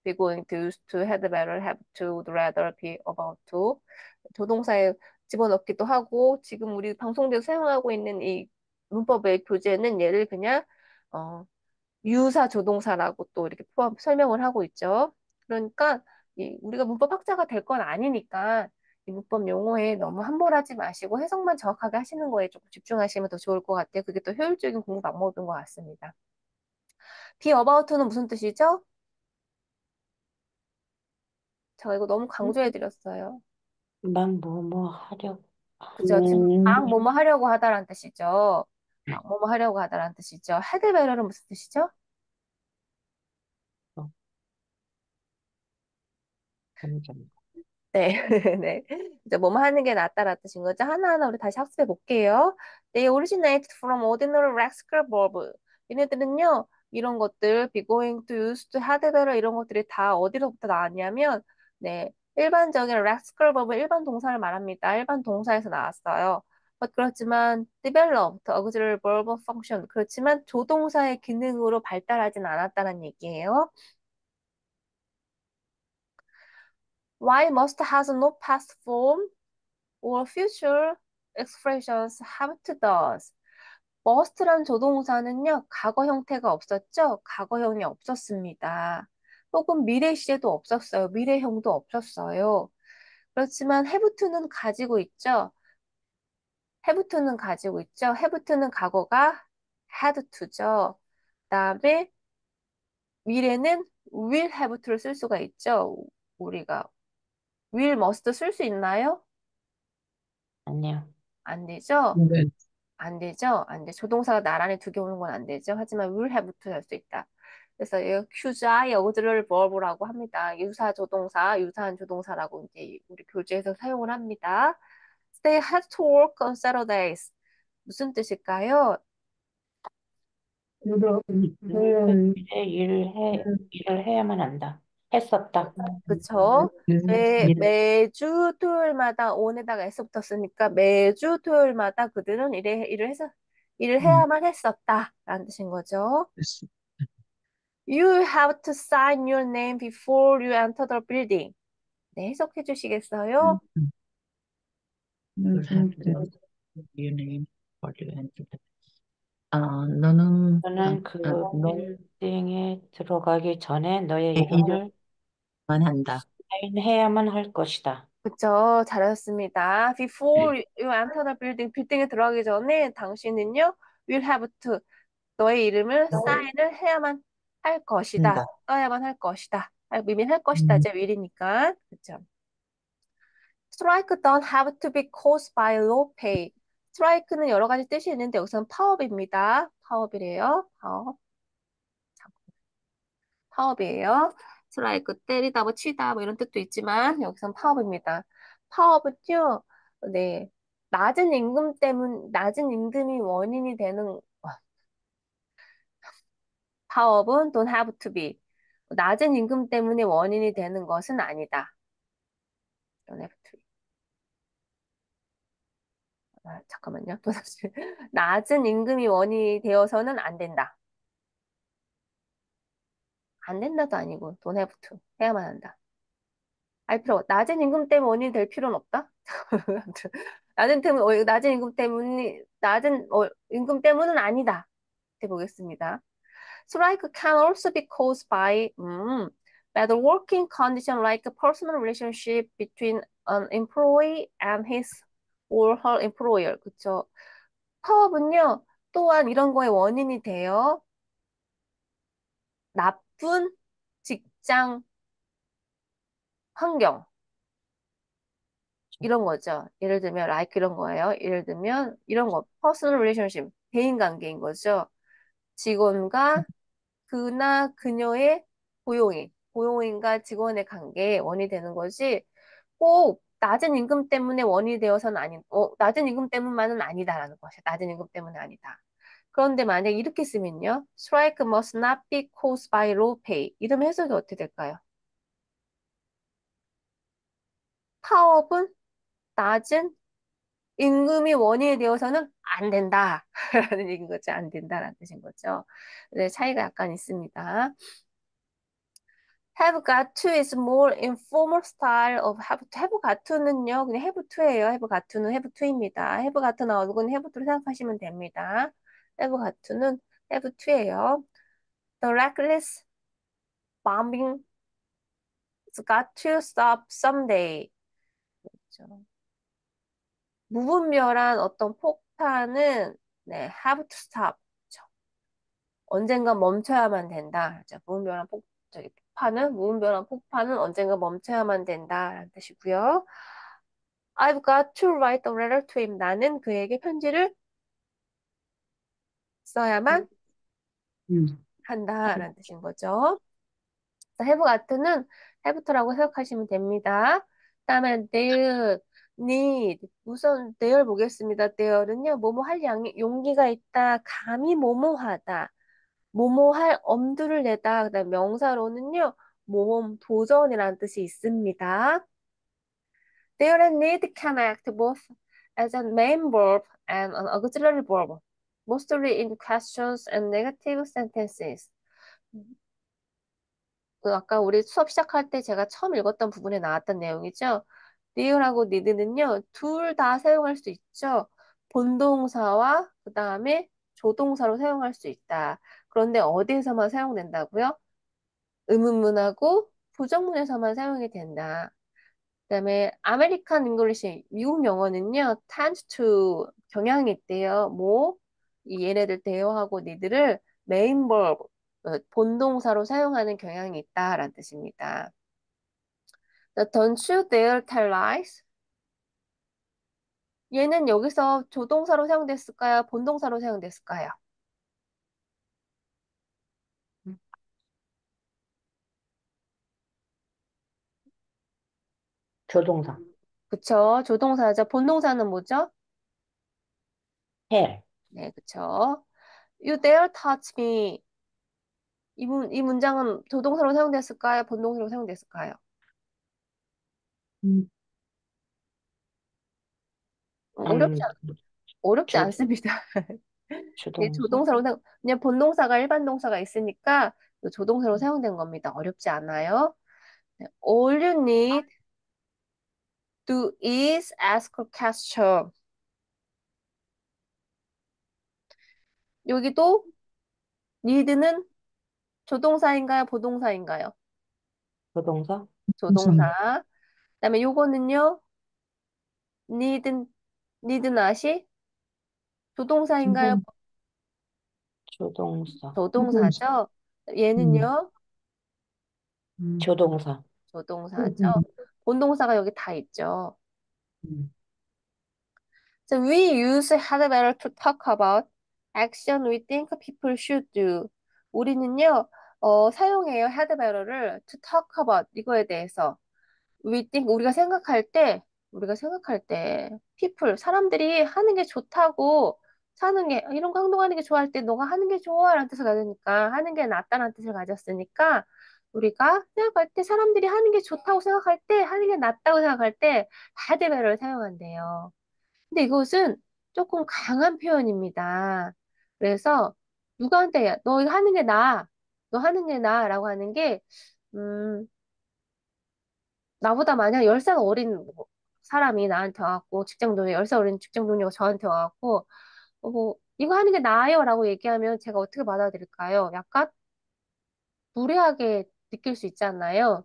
be going to, used to, had better, have to, would rather, be about to. 조동사에 집어넣기도 하고 지금 우리 방송대에서 사용하고 있는 이 문법의 교재는 얘를 그냥 어, 유사 조동사라고 또 이렇게 설명을 하고 있죠. 그러니까 우리가 문법 학자가 될 건 아니니까 이 문법 용어에 너무 함몰하지 마시고 해석만 정확하게 하시는 거에 조금 집중하시면 더 좋을 것 같아요. 그게 또 효율적인 공부 방법인 것 같습니다. be about는 무슨 뜻이죠? 제가 이거 너무 강조해 드렸어요.
막 뭐뭐 하려고
그죠? 지금
하는
막 뭐뭐 하려고 하다라는 뜻이죠. 막 뭐뭐 하려고 하다라는 뜻이죠. 헤드베러는 무슨 뜻이죠?
거. 점점.
네, 네. 이제 뭐뭐 하는 게 낫다라는 뜻인 거죠. 하나하나 우리 다시 학습해 볼게요. They originated from ordinary lexical verb. 얘네들은요, 이런 것들, be going to, used to, had better 이런 것들이 다 어디로부터 나왔냐면, 네, 일반적인 lexical verb, 일반 동사를 말합니다. 일반 동사에서 나왔어요. 그렇지만 developed, auxiliary verb function. 그렇지만 조동사의 기능으로 발달하진 않았다는 얘기예요. Why must has no past form? or future expressions have to does. must란 조동사는요, 과거 형태가 없었죠? 과거형이 없었습니다. 혹은 미래 시제도 없었어요. 미래형도 없었어요. 그렇지만 have to는 가지고 있죠? have to는 가지고 있죠? have to는 과거가 had to죠. 그다음에 미래는 will have to를 쓸 수가 있죠? 우리가 will must 쓸 수 있나요?
아니야.
안 되죠?
네.
안 되죠? 안 돼. 조동사가 나란히 두 개 오는 건 안 되죠? 하지만 will have부터 할 수 있다. 그래서 이 accusei auxiliary verb라고 합니다. 유사 조동사, 유사한 조동사라고 이제 우리 교재에서 사용을 합니다. They had to work on Saturdays. 무슨 뜻일까요?
일요일에 일을 해야만 한다. 했었다.
그쵸? 매주 토요일마다 on에다가 s 붙었으니까 매주 토요일마다 그들은 일을 해야만 했었다. 라는 뜻인 거죠. You have to sign your name before you enter the building. 네, 해석해 주시겠어요?
You'll have to your name for the entry. 너는
너는 그 빌딩에 들어가기 전에 너의
너의
이름을
이름만 한다.
사인해야만 할 것이다.
그쵸, 잘하셨습니다. Before you enter the building, 빌딩에 들어가기 전에 당신은요, will have to, 너의 이름을 사인을 해야만 할 것이다.
한다.
써야만 할 것이다. 의미는 할 것이다.
음,
이제 will이니까. 그쵸. Strike don't have to be caused by low pay. 스트라이크는 여러 가지 뜻이 있는데 여기서는 파업입니다. 파업이래요. 파업. 파업이에요. 스트라이크 때리다 뭐 치다 뭐 이런 뜻도 있지만 여기서는 파업입니다. 파업은요. 네. 낮은 임금이 원인이 되는 파업은 don't have to be. 낮은 임금 때문에 원인이 되는 것은 아니다. don't have to be. 잠깐만요. 또 다시. 낮은 임금이 원인이 되어서는 안 된다. 안 된다도 아니고 don't have to. 해야만 한다. 낮은 임금 때문에 원인이 될 필요는 없다. 낮은 임금 때문은 아니다. 이렇게 보겠습니다. Strike can also be caused by bad working condition like a personal relationship between an employee and his or her employer. 그쵸? 파업은요, 또한 이런 거에 원인이 돼요. 나쁜 직장 환경. 이런 거죠. 예를 들면, like 이런 거예요. 예를 들면, 이런 거, personal relationship, 대인 관계인 거죠. 직원과 그나 그녀의 고용인과 직원의 관계에 원이 되는 것이 꼭 낮은 임금 때문에 원이 되어서는 낮은 임금 때문만은 아니다라는 것이야. 낮은 임금 때문은 아니다. 그런데 만약 이렇게 쓰면요. Strike must not be caused by low pay. 이러면 해석이 어떻게 될까요? 파업은 낮은 임금이 원인이 되어서는 안 된다. 라는 얘기인 거죠. 안 된다라는 뜻인 거죠. 네, 차이가 약간 있습니다. have got to is more informal style of have to. have got to는요, 그냥 have to예요. have got to는 have to입니다. have got to 나오는 건 have to를 생각하시면 됩니다. have got to는 have to예요. The reckless bombing has got to stop someday. 그렇죠. 무분별한 어떤 폭탄은 네, have to stop. 그렇죠. 언젠가 멈춰야만 된다. 자, 무분별한 폭파는 언젠가 멈춰야만 된다라는 뜻이고요. I've got to write a letter to him. 나는 그에게 편지를 써야만
음.
한다라는 뜻인 거죠. have got는 have to라고 생각하시면 됩니다. 그다음에 there, need. 우선 there 보겠습니다. there는요, 뭐뭐 할 용기가 있다, 감히 뭐뭐 하다. 뭐뭐 할 엄두를 내다. 그다음 명사로는요, 모험, 도전이라는 뜻이 있습니다. There and need can act both as a main verb and an auxiliary verb, mostly in questions and negative sentences. 그 아까 우리 수업 시작할 때 제가 처음 읽었던 부분에 나왔던 내용이죠. there하고 need는요, 둘 다 사용할 수 있죠. 본동사와 그 다음에 조동사로 사용할 수 있다. 그런데 어디에서만 사용된다고요? 의문문하고 부정문에서만 사용이 된다. 그다음에 아메리칸 잉글리시, 미국 영어는요, tend to 경향이 있대요. 뭐, 이 얘네들 대여하고 니들을 메인 verb, 본동사로 사용하는 경향이 있다라는 뜻입니다. Don't you dare tell lies. 얘는 여기서 조동사로 사용됐을까요? 본동사로 사용됐을까요?
음, 조동사.
그쵸. 조동사죠. 본동사는 뭐죠?
해.
네, 그쵸. You dare touch me. 이 문장은 조동사로 사용됐을까요? 본동사로 사용됐을까요?
음,
어렵지, 어렵지
조,
않습니다. 네,
조동사.
그냥 본동사가 일반 동사가 있으니까 그 조동사로 사용된 겁니다. 어렵지 않아요. 네, All you need to is ask a question. 여기도 need는 조동사인가요? 보동사인가요?
조동사.
동선.
조동사. 그다음에 요거는요. need, need not이 조동사인가요?
조동,
조동사.
조동사.
조동사죠.
음,
얘는요.
음,
조동사.
조동사죠.
조동,
본동사가 여기 다 있죠.
음,
So we use had better to talk about action we think people should do. 우리는요, 사용해요. had better를 to talk about 이거에 대해서. We think 우리가 생각할 때 people 사람들이 하는 게 좋다고 사는 게 이런 거 행동하는 게 좋아할 때 너가 하는 게 좋아라는 뜻을 가지니까 하는 게 낫다는 뜻을 가졌으니까 우리가 생각할 때 사람들이 하는 게 좋다고 생각할 때 하는 게 낫다고 생각할 때 had better를 사용한대요. 근데 이것은 조금 강한 표현입니다. 그래서 누구한테 너 이거 하는 게 나아. 너 하는 게 나아라고 하는 게 음, 나보다 만약 10살 어린 사람이 나한테 와갖고 직장 동료 10살 어린 직장 동료가 저한테 와갖고 뭐 이거 하는 게 나아요라고 얘기하면 제가 어떻게 받아들일까요? 약간 무례하게 느낄 수 있잖아요.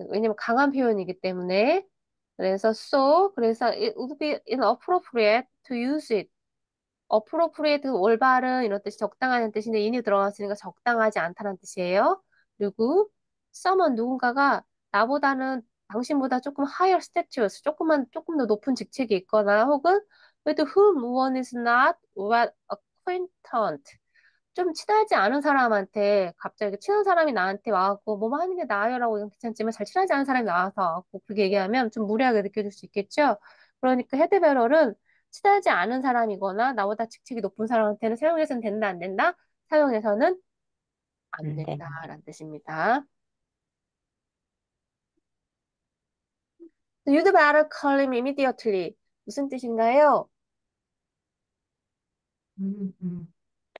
왜냐면 강한 표현이기 때문에. 그래서 it would be inappropriate to use it. appropriate 올바른 이런 뜻이 적당하는 뜻인데 in이 들어갔으니까 적당하지 않다는 뜻이에요. 그리고 someone 누군가가 나보다는 당신보다 조금 higher status, 조금 더 높은 직책이 있거나 혹은 with whom one is not well acquainted. 좀 친하지 않은 사람한테 갑자기 친한 사람이 나한테 와갖고 뭐뭐 하는 게 나아요라고 이건 괜찮지만 잘 친하지 않은 사람이 나와서 와갖고 그렇게 얘기하면 좀 무례하게 느껴질 수 있겠죠. 그러니까 헤드베럴은 친하지 않은 사람이거나 나보다 직책이 높은 사람한테는 사용해서는 된다, 안 된다? 사용해서는 안
안 돼.
된다라는 뜻입니다. You'd better call him immediately. 무슨 뜻인가요?
음, 음.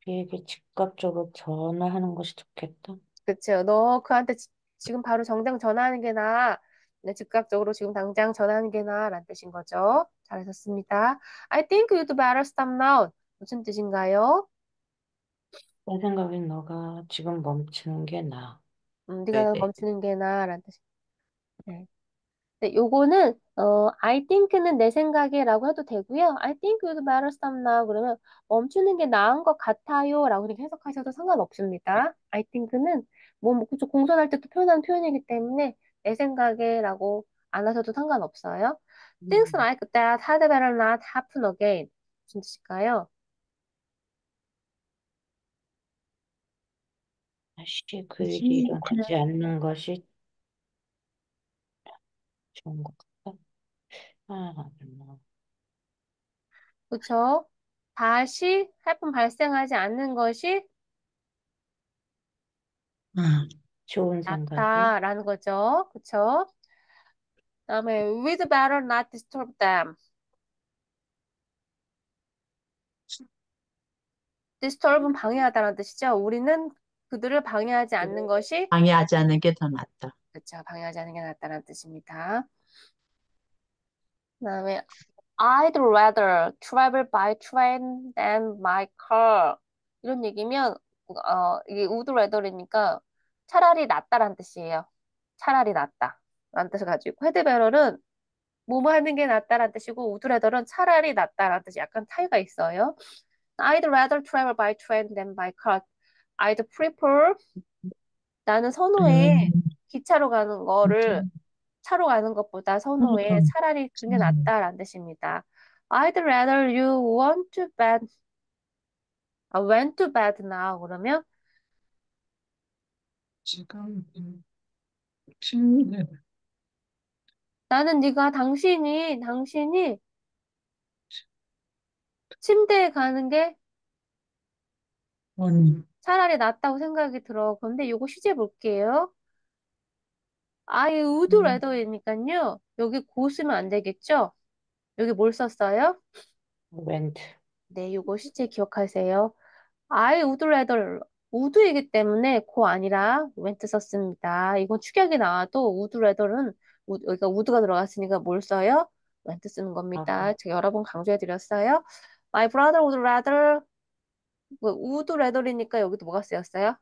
그에게 즉각적으로 전화하는 것이 좋겠다.
그쵸. 너 그한테 지금 바로 정당 전화하는 게 나아. 네, 즉각적으로 지금 당장 전화하는 게 나아. 라는 뜻인 거죠. 잘하셨습니다. I think you'd better stop now. 무슨 뜻인가요?
내 생각엔 너가 지금 멈추는 게 나아.
네가 멈추는 게 나아. 라는 뜻. 네. 네, 요거는 I think는 내 생각에라고 해도 되고요. I think you'd better stop now 그러면 멈추는 게 나은 것 같아요라고 그렇게 해석하셔도 상관없습니다. I think는 그쵸, 공손할 때 또 표현하는 표현이기 때문에 내 생각에라고 안 하셔도 상관없어요. Things
음.
like that had better not happen again. 무슨 뜻일까요?
다시 그 일이
다시
일어나지 않는 것이 좋은 것 같다. 아, 뭐,
그쵸? 다시 하여튼 발생하지 않는 것이
아,
좋은 생각이
낫다라는 거죠. 그쵸? 그다음에 we'd better not disturb them. disturb은 방해하다는 뜻이죠. 우리는 그들을 방해하지 않는 것이
방해하지 않는 게 더 낫다.
그렇죠. 방해하지 않는 게 낫다는 뜻입니다. 그다음에 I'd rather travel by train than by car. 이런 얘기면 이게 would rather이니까 차라리 낫다라는 뜻이에요. 차라리 낫다. 라는 뜻을 가지고 헤드베럴은 뭐뭐 하는 게 낫다라는 뜻이고 would rather은 차라리 낫다라는 뜻이 약간 차이가 있어요. I'd rather travel by train than by car. I'd prefer 나는 선호해.
음,
기차로 가는 거를 차로 가는 것보다 선호해.
음,
차라리 그게
음,
낫다라는 뜻입니다. I'd rather you want to bed, went to bed now. 그러면
지금 침대
나는 당신이 침대에 가는 게
아니
차라리 낫다고 생각이 들어. 그런데 요거 시제 볼게요. I would
음,
rather이니까요. 여기 고 쓰면 안 되겠죠? 여기 뭘 썼어요?
went
네, 요거 시제 기억하세요. I would rather would이기 때문에 고 아니라 went 썼습니다. 이건 축약이 나와도 would rather은 여기가 would가 들어갔으니까 뭘 써요? went 쓰는
가서
겁니다. 제가 여러 번 강조해 드렸어요. My brother would rather would rather이니까 여기도 뭐가 쓰였어요?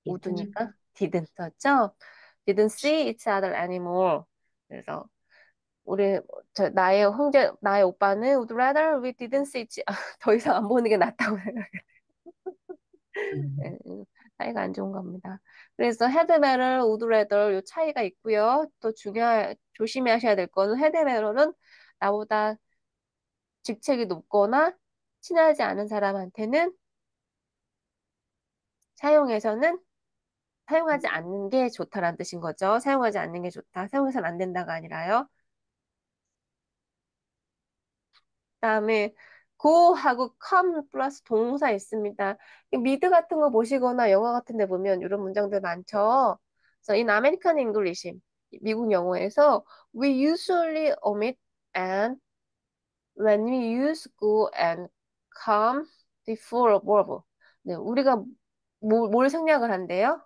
이든
would니까 didn't 썼죠? Didn't see each other anymore. 그래서 우리 나의 오빠는 would rather we didn't see each 더 이상 안 보는 게 낫다고 예, 사이가 안 좋은 겁니다. 그래서 헤드메럴, 우드레더 요 차이가 있고요. 또 조심하셔야 될 거는 헤드메럴은 나보다 직책이 높거나 친하지 않은 사람한테는 사용해서는 사용하지 않는 게 좋다라는 뜻인 거죠. 사용하지 않는 게 좋다. 사용해서는 안 된다가 아니라요. 그다음에 go하고 come 플러스 동사 있습니다. 이 미드 같은 거 보시거나 영화 같은 데 보면 이런 문장들 많죠. 그래서 in American English, 미국 영어에서 we usually omit and when we use go and come before a verb. 네, 우리가 뭘 생략을 한대요?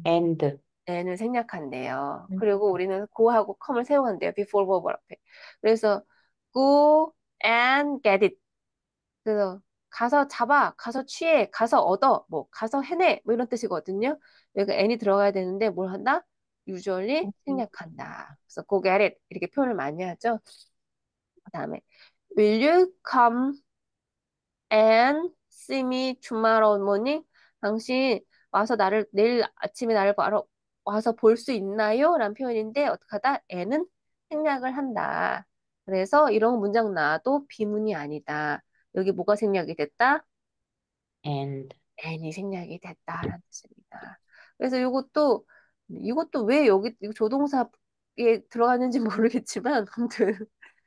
and
n을 생략한대요. 그리고 우리는 go하고 come을 사용한대요. before verb 앞에. 그래서 go and get it. 그래서 가서 잡아, 가서 취해, 가서 얻어, 뭐 가서 해내, 뭐 이런 뜻이거든요. 여기 n이 들어가야 되는데 뭘 한다? usually 생략한다. 그래서 go get it 이렇게 표현을 많이 하죠. 그다음에 will you come and see me tomorrow morning? 당신 내일 아침에 나를 와서 볼 수 있나요? 라는 표현인데 어떻게 하다? n은 생략을 한다. 그래서 이런 문장 나와도 비문이 아니다. 여기 뭐가 생략이 됐다?
and
n이 생략이 됐다라는 뜻입니다. 그래서 이것도 왜 여기 이거 조동사에 들어갔는지 모르겠지만 아무튼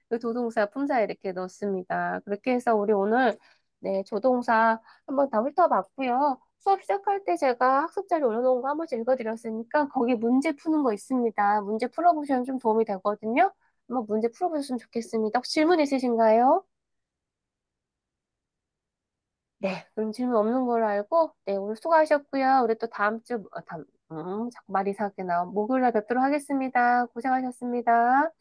그 조동사 품사에 이렇게 넣습니다. 그렇게 해서 우리 오늘 네, 조동사 한번 다 훑어봤고요. 수업 시작할 때 제가 학습 자료 올려놓은 거 한 번씩 읽어드렸으니까 거기 문제 푸는 거 있습니다. 문제 풀어보시면 좀 도움이 되거든요. 한번 문제 풀어보셨으면 좋겠습니다. 혹시 질문 있으신가요? 네, 그럼 질문 없는 걸로 알고, 네, 오늘 수고하셨고요. 우리 또 자꾸 말이 이상하게 나와. 목요일날 뵙도록 하겠습니다. 고생하셨습니다.